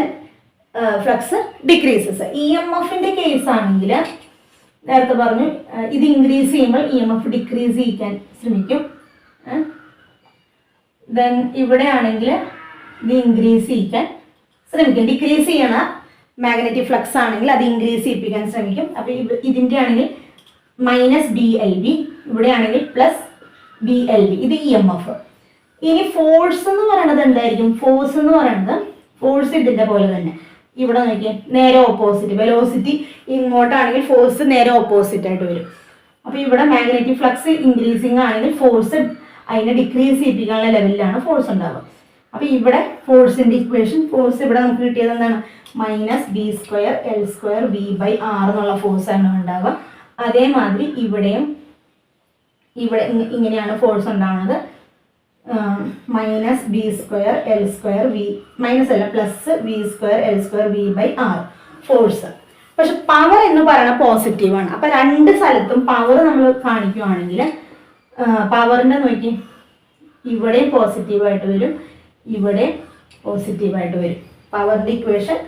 flux decreases. E M എഫിന്റെ കേസ് ആണെങ്കിൽ നേരത്തെ പറഞ്ഞു, ഇത് ഇൻക്രീസ് ചെയ്യുമ്പോൾ ഇ എം എഫ് ഡിക്രീസ് ചെയ്യിക്കാൻ ശ്രമിക്കും. ദെൻ ഇവിടെ ആണെങ്കിൽ ഇത് ഇൻക്രീസ് ചെയ്യിക്കാൻ ശ്രമിക്കും. ഡിക്രീസ് ചെയ്യണ മാഗ്നറ്റിക് ഫ്ലക്സ് ആണെങ്കിൽ അത് ഇൻക്രീസ് ചെയ്യിപ്പിക്കാൻ ശ്രമിക്കും. അപ്പൊ ഇതിന്റെ ആണെങ്കിൽ മൈനസ് ബി എൽ വി, ഇവിടെ ആണെങ്കിൽ പ്ലസ് ബി എൽ വി. ഇത് ഇ എം എഫ്. ഇനി ഫോഴ്സ് എന്ന് പറയുന്നത് എന്തായിരിക്കും? ഫോഴ്സ് ഇതിന്റെ പോലെ തന്നെ. ഇവിടെ നോക്കിയാൽ നേരെ ഓപ്പോസിറ്റ്. വെലോസിറ്റി ഇങ്ങോട്ടാണെങ്കിൽ ഫോഴ്സ് നേരെ ഓപ്പോസിറ്റ് ആയിട്ട് വരും. അപ്പൊ ഇവിടെ മാഗ്നറ്റിക് ഫ്ലക്സ് ഇൻക്രീസിങ് ആണെങ്കിൽ ഫോഴ്സ് അതിനെ ഡിക്രീസ് ചെയ്യിപ്പിക്കാനുള്ള ലെവലിലാണ് ഫോഴ്സ് ഉണ്ടാവുക. അപ്പൊ ഇവിടെ ഫോഴ്സിന്റെ ഇക്വേഷൻ, ഫോഴ്സ് ഇവിടെ നമുക്ക് കിട്ടിയത് എന്താണ്? Minus B square L square V by R എന്നുള്ള ഫോഴ്സ് ആണ് ഉണ്ടാവുക. അതേമാതിരി ഇവിടെ ഇങ്ങനെയാണ് ഫോഴ്സ് ഉണ്ടാവുന്നത്. Minus B square L square V minus അല്ല plus V square L square V by R force. പക്ഷെ പവർ എന്ന് പറയുന്നത് പോസിറ്റീവാണ്. അപ്പം രണ്ട് സ്ഥലത്തും പവർ നമ്മൾ കാണിക്കുവാണെങ്കിൽ പവറിൻ്റെ നോക്കി ഇവിടെ പോസിറ്റീവായിട്ട് വരും, ഇവിടെ പോസിറ്റീവായിട്ട് വരും. പവറിൻ്റെ equation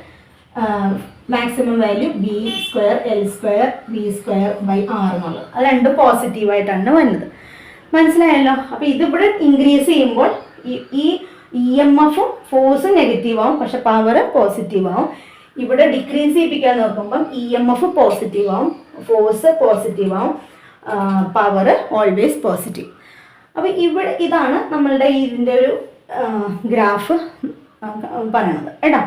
maximum value B square L square V square by R എന്നുള്ളത്. അത് രണ്ടും പോസിറ്റീവായിട്ടാണ് വരുന്നത്. മനസ്സിലായല്ലോ? അപ്പോൾ ഇതിവിടെ ഇൻക്രീസ് ചെയ്യുമ്പോൾ ഈ ഇ എം എഫും ഫോഴ്സും നെഗറ്റീവ് ആവും, പക്ഷെ പവർ പോസിറ്റീവ് ആവും. ഇവിടെ ഡിക്രീസ് ചെയ്യിപ്പിക്കാൻ നോക്കുമ്പം ഇ എം എഫ് പോസിറ്റീവ് ആവും, ഫോഴ്സ് പോസിറ്റീവ് ആവും, പവർ ഓൾവേസ് പോസിറ്റീവ്. അപ്പോൾ ഇവിടെ ഇതാണ് നമ്മളുടെ ഇതിൻ്റെ ഒരു ഗ്രാഫ് പറയണത് കേട്ടോ.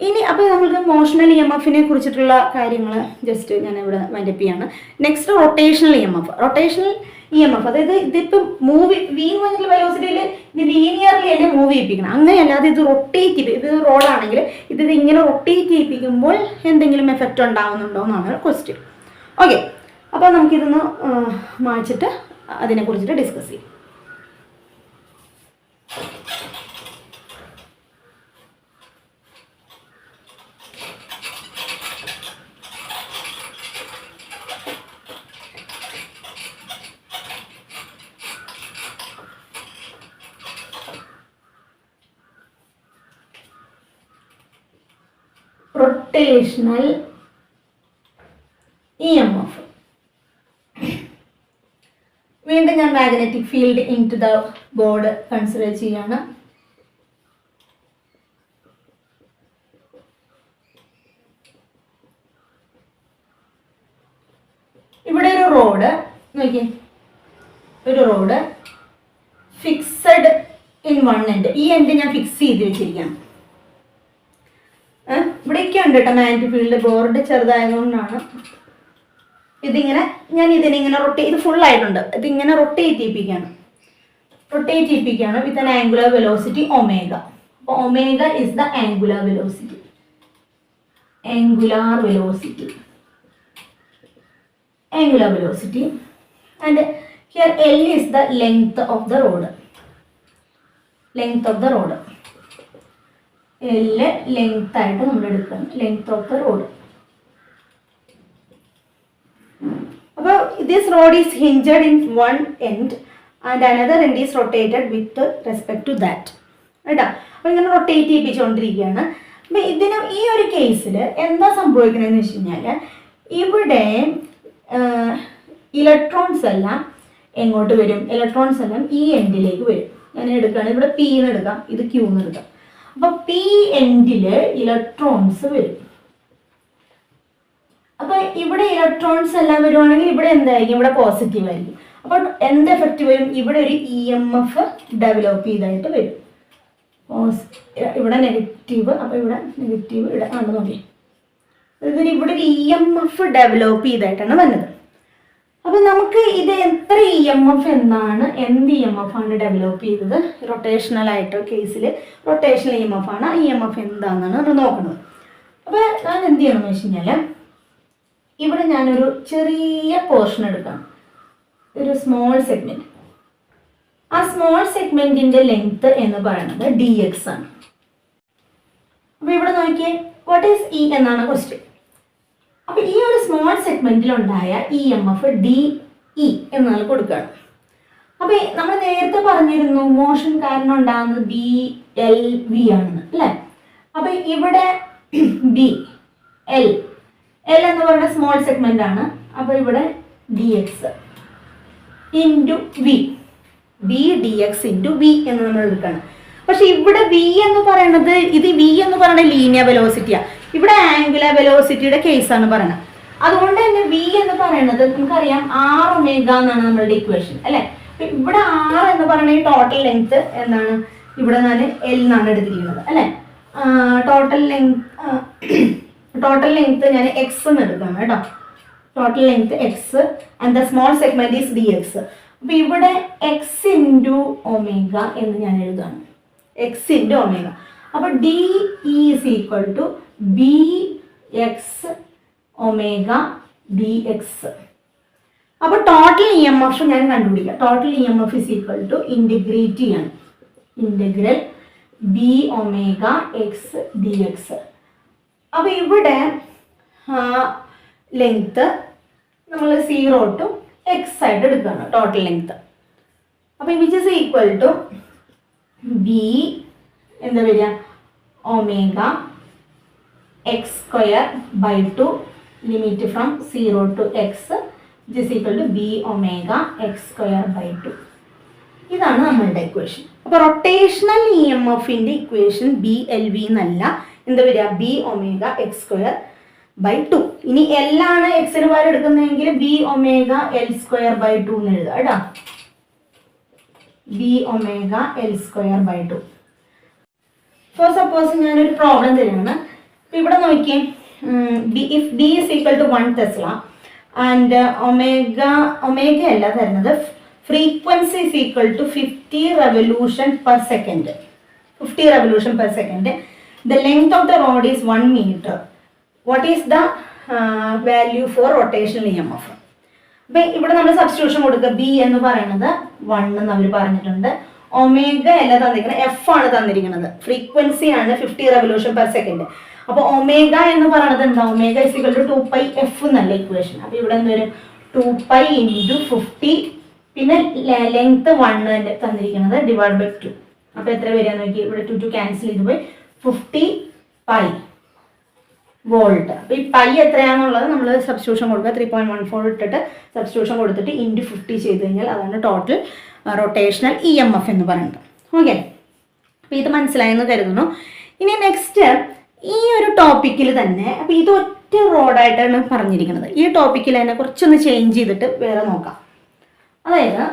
ഇനി അപ്പോൾ നമുക്ക് മോഷണൽ ഇ എം എഫിനെ കുറിച്ചിട്ടുള്ള കാര്യങ്ങൾ ജസ്റ്റ് ഞാൻ ഇവിടെ വൈൻഡപ്പ് ചെയ്യാണ്. Next rotational E M F. Rotational E M F അതായത് ഇതിപ്പം മൂവ് വി എന്ന് പറഞ്ഞിട്ടുള്ള വെലോസിറ്റിയിൽ ഇത് ലീനിയർലി അല്ലേ മൂവ് ചെയ്യിപ്പിക്കണം, അങ്ങനെയല്ലാതെ ഇത് റൊട്ടേറ്റ് ചെയ്ത് ഇത് റോഡാണെങ്കിൽ ഇത് ഇങ്ങനെ റൊട്ടേറ്റ് ചെയ്യിപ്പിക്കുമ്പോൾ എന്തെങ്കിലും എഫക്റ്റ് ഉണ്ടാകുന്നുണ്ടോ എന്നാണ് ക്വസ്റ്റ്യൻ. ഓക്കെ, അപ്പോൾ നമുക്കിതൊന്ന് മായ്ച്ചിട്ട് അതിനെക്കുറിച്ചിട്ട് ഡിസ്കസ് ചെയ്യാം. Rotational E M F. വീണ്ടും ഞാൻ magnetic field into the board consider ചെയ്യാണ്. ഇവിടെ ഒരു റോഡ് നോക്കിയേ, ഒരു rod fixed in one end. ഈ എൻഡ് ഞാൻ ഫിക്സ് ചെയ്ത് വെച്ചിരിക്കുകയാണ്. ഇവിടെയൊക്കെ ഉണ്ട് കേട്ടോ മാഗ്നറ്റിക് ഫീൽഡ്. ബോർഡ് ചെറുതായതുകൊണ്ടാണ് ഇതിങ്ങനെ ഞാൻ ഇതിനിങ്ങനെ ഇത് ഫുള്ളായിട്ടുണ്ട്. ഇതിങ്ങനെ റൊട്ടേറ്റ് ചെയ്യിപ്പിക്കുകയാണ് with an angular velocity omega. അപ്പോൾ omega is the angular velocity. And here L is the length of the rod. L length ആയിട്ട് നമ്മൾ എടുക്കണം, ലെങ്ത് ഓഫ് ദ റോഡ്. അപ്പോൾ this rod is hinged in one end and another end is rotated with respect to that കേട്ടോ. അപ്പോൾ ഇങ്ങനെ rotate ചെയ്യിപ്പിച്ചുകൊണ്ടിരിക്കുകയാണ്. അപ്പോൾ ഇതിന് ഈ ഒരു കേസിൽ എന്താ സംഭവിക്കണമെന്ന് വെച്ച് കഴിഞ്ഞാൽ ഇവിടെ ഇലക്ട്രോൺസ് എല്ലാം എങ്ങോട്ട് വരും? ഇലക്ട്രോൺസ് എല്ലാം ഈ എൻഡിലേക്ക് വരും. ഞാൻ എടുക്കുകയാണ്, ഇവിടെ പി എന്ന് എടുക്കാം, ഇത് ക്യൂ എന്ന് എടുക്കാം. അപ്പോൾ പി എൻഡിൽ ഇലക്ട്രോൺസ് വരും. അപ്പോൾ ഇവിടെ ഇലക്ട്രോൺസ് എല്ലാം വരുവാണെങ്കിൽ ഇവിടെ എന്തായിരിക്കും? ഇവിടെ പോസിറ്റീവ് ആയിരിക്കും. അപ്പോൾ എന്ത് എഫക്റ്റ് വരും? ഇവിടെ ഒരു ഇ എം എഫ് ഡെവലപ്പ് ചെയ്തായിട്ട് വരും. ഇവിടെ നെഗറ്റീവ്, അപ്പോൾ ഇവിടെ നെഗറ്റീവ് ഇവിടെ ആണ് നോക്കി. ഇതിന് ഇവിടെ ഒരു ഇ എം എഫ് ഡെവലപ്പ് ചെയ്തായിട്ടാണ് വന്നത്. അപ്പോൾ നമുക്ക് ഇത് എത്ര ഇ എം എഫ് എന്താണ്, എന്ത് ഇ എം എഫ് ആണ് ഡെവലപ്പ് ചെയ്തത്? റൊട്ടേഷണൽ ആയിട്ട് കേസിൽ റൊട്ടേഷണൽ ഇ എം എഫ് ആണ്. ഇ എം എഫ് എന്താണെന്നാണ് നമ്മൾ നോക്കുന്നത്. അപ്പോൾ ഞാൻ എന്ത് ചെയ്യണമെന്ന് വെച്ച് കഴിഞ്ഞാൽ ഇവിടെ ഞാനൊരു ചെറിയ പോർഷൻ എടുക്കാം, ഒരു സ്മോൾ സെഗ്മെൻറ്റ്. ആ സ്മോൾ സെഗ്മെൻറ്റിൻ്റെ ലെങ്ത് എന്ന് പറയുന്നത് ഡി എക്സ് ആണ്. അപ്പോൾ ഇവിടെ നോക്കിയേ, വാട്ട് ഈസ് ഇ എന്നാണ് ക്വസ്റ്റ്യൻ. അപ്പോൾ ഈ ഒരു സ്മോൾ സെഗ്മെൻറ്റിലുണ്ടായ E M F D E എന്നാണ് കൊടുക്കുകയാണ്. അപ്പോൾ നമ്മൾ നേരത്തെ പറഞ്ഞിരുന്നു മോഷൻ കാരണം ഉണ്ടാകുന്നത് ബി എൽ വി ആണെന്ന് അല്ലേ. അപ്പോൾ ഇവിടെ ബി എൽ എന്ന് പറയുന്ന സ്മോൾ സെഗ്മെൻ്റ് ആണ്. അപ്പോൾ ഇവിടെ D X into V, B D X into V എന്ന് നമ്മൾ എടുക്കണം. പക്ഷെ ഇവിടെ വി എന്ന് പറയുന്നത്, ഇത് വി എന്ന് പറയുന്നത് ലീനിയർ വെലോസിറ്റിയാണ്. ഇവിടെ ആംഗുലർ വെലോസിറ്റിയുടെ കേസാണ് പറയുന്നത്. അതുകൊണ്ട് തന്നെ വി എന്ന് പറയുന്നത് നമുക്കറിയാം ആർ ഒമേഗ എന്നാണ് നമ്മളുടെ ഇക്വേഷൻ അല്ലേ. ഇവിടെ ആർ എന്ന് പറയുന്ന ഈ ടോട്ടൽ ലെങ്ത് എന്താണ്? ഇവിടെ ഞാൻ എൽ എന്നാണ് എടുത്തിരിക്കുന്നത് അല്ലേ. ടോട്ടൽ ലെങ്ത് ഞാൻ എക്സ് എന്ന് എടുക്കണം കേട്ടോ. Total length X and the small segment is D X. അപ്പൊ ഇവിടെ എക്സ് ഇൻറ്റു ഒമേഗ എന്ന് ഞാൻ എഴുതാണ്, എക്സ് ഇൻറ്റു ഒമേഗ. അപ്പൊ D is equal to B X omega D X. അപ്പോൾ ടോട്ടൽ ഇ എം എഫ് ഞാൻ കണ്ടുപിടിക്കാം. Total E M F is equal to integrate ചെയ്യാണ്. Integral B omega X D X. അപ്പോൾ ഇവിടെ ലെങ്ത്ത് നമ്മൾ 0 to x ആയിട്ട് എടുക്കുകയാണ് ടോട്ടൽ ലെങ്ത്ത്. അപ്പോൾ which is equal to B എന്താ വരിക, omega X square by 2 limit from 0 to x which is equal to B omega X square by 2. ഇതാണ് നമ്മളുടെ ഇക്വേഷൻ. അപ്പോൾ റൊട്ടേഷണൽ ഇ എം എഫിൻ്റെ ഇക്വേഷൻ ബി എൽ വി എന്നല്ല, എന്താ വരിക, B omega X square by 2. ഇനി എൽ ആണ് എക്സിന് പകരം എടുക്കുന്നതെങ്കിൽ B omega L square by 2 എന്ന് എഴുതുക കേട്ടോ. B omega L square by 2. For suppose ഞാനൊരു പ്രോബ്ലം തരുകയാണ്. ഇവിടെ നോക്കിയേ, if B is equal to 1 tesla and omega അല്ല തരുന്നത്, frequency is equal to 50 revolution per second. 50 revolution per second. The length of the rod is 1 meter. What is the value for rotational EMF? അപ്പോൾ ഇവിടെ നമ്മൾ substitution കൊടുക്കുക. B എന്ന് പറയുന്നത് 1 എന്ന് അവർ പറഞ്ഞിട്ടുണ്ട്. ഒമേഗ അല്ല തന്നിരിക്കുന്നത്, എഫ് ആണ് തന്നിരിക്കുന്നത്. ഫ്രീക്വൻസി ആണ് 50 revolution per second. അപ്പോൾ ഒമേഗ എന്ന് പറയുന്നത് എന്താ, omega is equal to 2π F എന്നല്ല ഇക്വേഷൻ. അപ്പോൾ ഇവിടെ എന്ത് വരും, 2π × 50, പിന്നെ ലെങ്ത് 1 തന്നെ തന്നിരിക്കുന്നത് ഡിവൈഡ് ബൈ 2. അപ്പോൾ എത്ര വരിക നോക്കി, ഇവിടെ 2 ക്യാൻസൽ ചെയ്ത് പോയി 50π വോൾട്ട്. അപ്പോൾ ഈ പൈ എത്രയാണെന്നുള്ളത് നമ്മൾ സബ്സ്റ്റിറ്റ്യൂഷൻ കൊടുക്കുക. 3.14 ഇട്ടിട്ട് സബ്സ്റ്റിറ്റ്യൂഷൻ കൊടുത്തിട്ട് ഇൻറ്റു 50 ചെയ്ത് കഴിഞ്ഞാൽ അതാണ് total rotational E M F എന്ന് പറയുന്നത്. ഓക്കെ, അപ്പോൾ ഇത് മനസ്സിലായെന്ന് കരുതുന്നു. ഇനി നെക്സ്റ്റ് ഈ ഒരു ടോപ്പിക്കിൽ തന്നെ, അപ്പോൾ ഇത് ഒറ്റ റോഡായിട്ടാണ് പറഞ്ഞിരിക്കുന്നത്. ഈ ടോപ്പിക്കിൽ തന്നെ കുറച്ചൊന്ന് ചേഞ്ച് ചെയ്തിട്ട് വേറെ നോക്കാം. അതായത്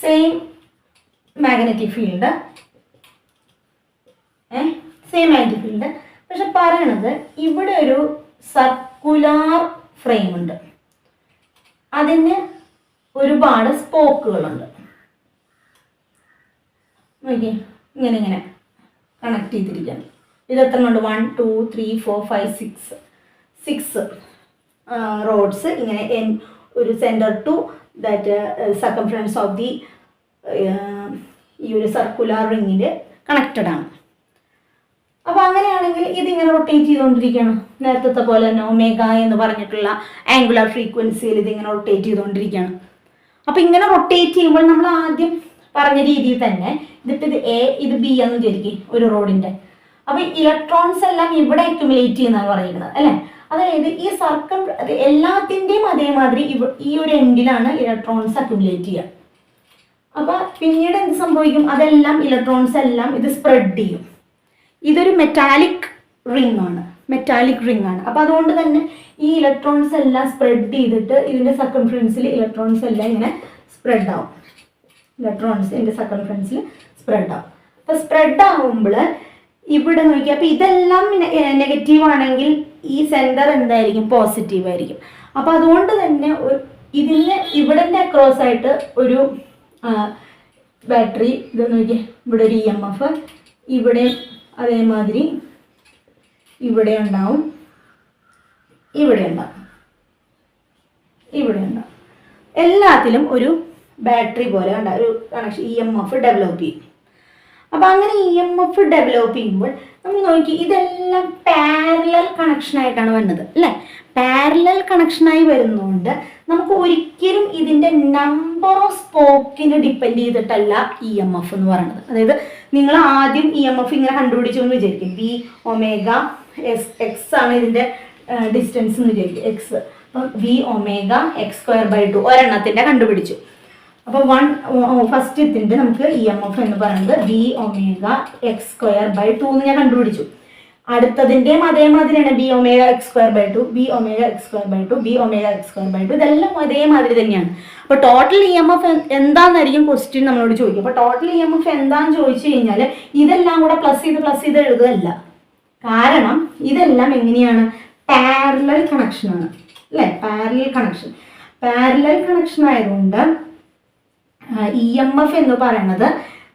സെയിം മാഗ്നറ്റിക് ഫീൽഡ്, പക്ഷെ പറയണത് ഇവിടെ ഒരു സർക്കുലാർ ഫ്രെയിം ഉണ്ട്, അതിന് ഒരുപാട് സ്പോക്കുകളുണ്ട്. നോക്കിയേ, ഇങ്ങനെ കണക്ട് ചെയ്തിരിക്കുകയാണ്. ഇത് എത്ര ഉണ്ട്, 1 2 3 4 5 6 റോഡ്സ് ഇങ്ങനെ ഒരു centre to that circumference of the ഈ ഒരു സർക്കുലാർ റിങ്ങിൽ കണക്റ്റഡ് ആണ്. അപ്പോൾ അങ്ങനെയാണെങ്കിൽ ഇതിങ്ങനെ റൊട്ടേറ്റ് ചെയ്തുകൊണ്ടിരിക്കുകയാണ്. നേരത്തെ പോലെ തന്നെ ഒമേഗ എന്ന് പറഞ്ഞിട്ടുള്ള ആംഗുലർ ഫ്രീക്വൻസിയിൽ ഇതിങ്ങനെ റൊട്ടേറ്റ് ചെയ്തുകൊണ്ടിരിക്കുകയാണ്. അപ്പോൾ ഇങ്ങനെ റൊട്ടേറ്റ് ചെയ്യുമ്പോൾ നമ്മൾ ആദ്യം പറഞ്ഞ രീതിയിൽ തന്നെ ഇത് എ ഇത് ബി എന്ന് വിചാരിക്കും ഒരു റോഡിൻ്റെ. അപ്പോൾ ഇലക്ട്രോൺസ് എല്ലാം ഇവിടെ അക്യുമുലേറ്റ് ചെയ്യുന്നതാണ് പറയുന്നത് അല്ലേ. അതായത് ഈ സർക്കം എല്ലാത്തിൻ്റെയും അതേമാതിരി ഈ ഒരു എൻഡിലാണ് ഇലക്ട്രോൺസ് അക്യുമുലേറ്റ് ചെയ്യുക. അപ്പോൾ പിന്നീട് എന്ത് സംഭവിക്കും, അതെല്ലാം ഇലക്ട്രോൺസ് എല്ലാം ഇത് സ്പ്രെഡ് ചെയ്യും. ഇതൊരു മെറ്റാലിക് റിംഗ് ആണ്. അപ്പോൾ അതുകൊണ്ട് തന്നെ ഈ ഇലക്ട്രോൺസ് എല്ലാം സ്പ്രെഡ് ചെയ്തിട്ട് ഇതിൻ്റെ സർക്കംഫറൻസിൽ ഇലക്ട്രോൺസ് എല്ലാം ഇങ്ങനെ സ്പ്രെഡ് ആവും. അപ്പോൾ സ്പ്രെഡ് ആകുമ്പോൾ ഇവിടെ നോക്കി, അപ്പോൾ ഇതെല്ലാം നെഗറ്റീവ് ആണെങ്കിൽ ഈ സെൻറ്റർ എന്തായിരിക്കും, പോസിറ്റീവ് ആയിരിക്കും. അപ്പോൾ അതുകൊണ്ട് തന്നെ ഇതിന് ഇവിടെ അക്രോസ് ആയിട്ട് ഒരു ബാറ്ററി ഇത് നോക്കി, ഇവിടെ ഒരു ഇ എം എഫ്, ഇവിടെ അതേമാതിരി ഇവിടെ ഉണ്ടാവും, ഇവിടെ ഉണ്ടാവും. എല്ലാത്തിലും ഒരു ബാറ്ററി പോലെ ഒരു connection E M F develop ചെയ്യും. അപ്പോൾ അങ്ങനെ ഇ എം എഫ് ഡെവലപ്പ് ചെയ്യുമ്പോൾ നമ്മൾ നോക്കി, ഇതെല്ലാം പാരലൽ കണക്ഷനായിട്ടാണ് വരുന്നത് അല്ലേ. പാരലൽ കണക്ഷനായി വരുന്നതുകൊണ്ട് നമുക്ക് ഒരിക്കലും ഇതിൻ്റെ നമ്പർ ഓഫ് സ്പോക്കിന് ഡിപ്പെൻഡ് ചെയ്തിട്ടല്ല ഇ എം എഫ് എന്ന് പറയുന്നത്. അതായത് നിങ്ങൾ ആദ്യം ഇ എം എഫ് ഇങ്ങനെ കണ്ടുപിടിച്ചു എന്ന് വിചാരിക്കും, ബി ഒമേഗ എക്സ് ആണ് ഇതിൻ്റെ ഡിസ്റ്റൻസ് എന്ന് വിചാരിക്കും, എക്സ്. അപ്പം B omega X square by 2 ഒരെണ്ണത്തിൻ്റെ കണ്ടുപിടിച്ചു. അപ്പോൾ ഫസ്റ്റത്തിൻ്റെ നമുക്ക് ഇ എം എഫ് എന്ന് പറയുന്നത് B omega X square by 2 എന്ന് ഞാൻ കണ്ടുപിടിച്ചു. അടുത്തതിൻ്റെയും അതേമാതിരിയാണ് B omega X square by 2, B omega X square by 2, B omega X square by 2. ഇതെല്ലാം അതേമാതിരി തന്നെയാണ്. അപ്പോൾ ടോട്ടൽ ഇ എം എഫ് എന്താണെന്നായിരിക്കും ക്വസ്റ്റ്യൻ നമ്മളോട് ചോദിക്കും. അപ്പോൾ ടോട്ടൽ ഇ എം എഫ് എന്താണെന്ന് ചോദിച്ചു കഴിഞ്ഞാൽ ഇതെല്ലാം കൂടെ പ്ലസ് ചെയ്ത് എഴുതുകയല്ല. കാരണം ഇതെല്ലാം എങ്ങനെയാണ്, പാരലൽ കണക്ഷനാണ് അല്ലേ. പാരലൽ കണക്ഷൻ ആയതുകൊണ്ട് ഇ എം എഫ് എന്ന് പറയുന്നത്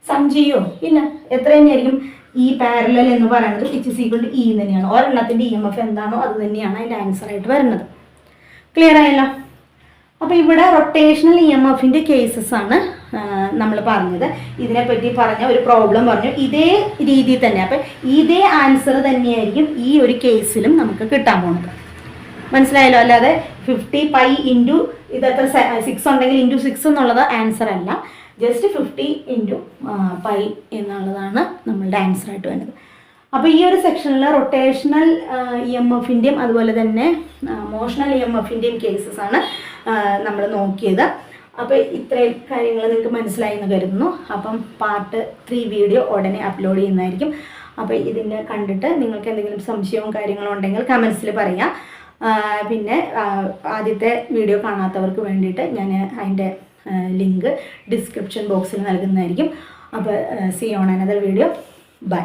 സം ചെയ്യോ? ഇല്ല. എത്ര തന്നെയായിരിക്കും? ഈ പാരലൽ എന്ന് പറയുന്നത് it is equal to E തന്നെയാണ്. ഒരെണ്ണത്തിൻ്റെ EMF എന്താണോ അത് തന്നെയാണ് അതിൻ്റെ ആൻസർ ആയിട്ട് വരുന്നത്. ക്ലിയർ ആയല്ലോ? അപ്പോൾ ഇവിടെ റൊട്ടേഷണൽ EMFൻ്റെ കേസസ് ആണ് നമ്മൾ പറഞ്ഞത്. ഇതിനെപ്പറ്റി പറഞ്ഞ ഒരു പ്രോബ്ലം പറഞ്ഞു ഇതേ രീതിയിൽ തന്നെ. അപ്പം ഇതേ ആൻസർ തന്നെയായിരിക്കും ഈ ഒരു കേസിലും നമുക്ക് കിട്ടാൻ പോകുന്നത്. മനസ്സിലായല്ലോ? അല്ലാതെ 50 പൈ ഇൻറ്റു ഇതെത്ര 6 ഉണ്ടെങ്കിൽ ഇൻറ്റു 6 എന്നുള്ളത് ആൻസർ അല്ല. ജസ്റ്റ് 50 ഇൻറ്റു പൈ എന്നുള്ളതാണ് നമ്മളുടെ ആൻസർ ആയിട്ട് വരുന്നത്. അപ്പോൾ ഈ ഒരു സെക്ഷനിൽ റൊട്ടേഷണൽ EMFൻ്റെയും അതുപോലെ തന്നെ മോഷണൽ EMFൻ്റെയും കേസസ് ആണ് നമ്മൾ നോക്കിയത്. അപ്പോൾ ഇത്രയും കാര്യങ്ങൾ നിങ്ങൾക്ക് മനസ്സിലായി എന്ന് കരുതുന്നു. അപ്പം പാർട്ട് 3 വീഡിയോ ഉടനെ അപ്ലോഡ് ചെയ്യുന്നതായിരിക്കും. അപ്പോൾ ഇതിൻ്റെ കണ്ടിട്ട് നിങ്ങൾക്ക് എന്തെങ്കിലും സംശയവും കാര്യങ്ങളും ഉണ്ടെങ്കിൽ കമൻസിൽ പറയാം. പിന്നെ ആദ്യത്തെ വീഡിയോ കാണാത്തവർക്ക് വേണ്ടിയിട്ട് ഞാൻ അതിൻ്റെ ലിങ്ക് ഡിസ്ക്രിപ്ഷൻ ബോക്സിൽ നൽകുന്നതായിരിക്കും. അപ്പോൾ see on another video. By.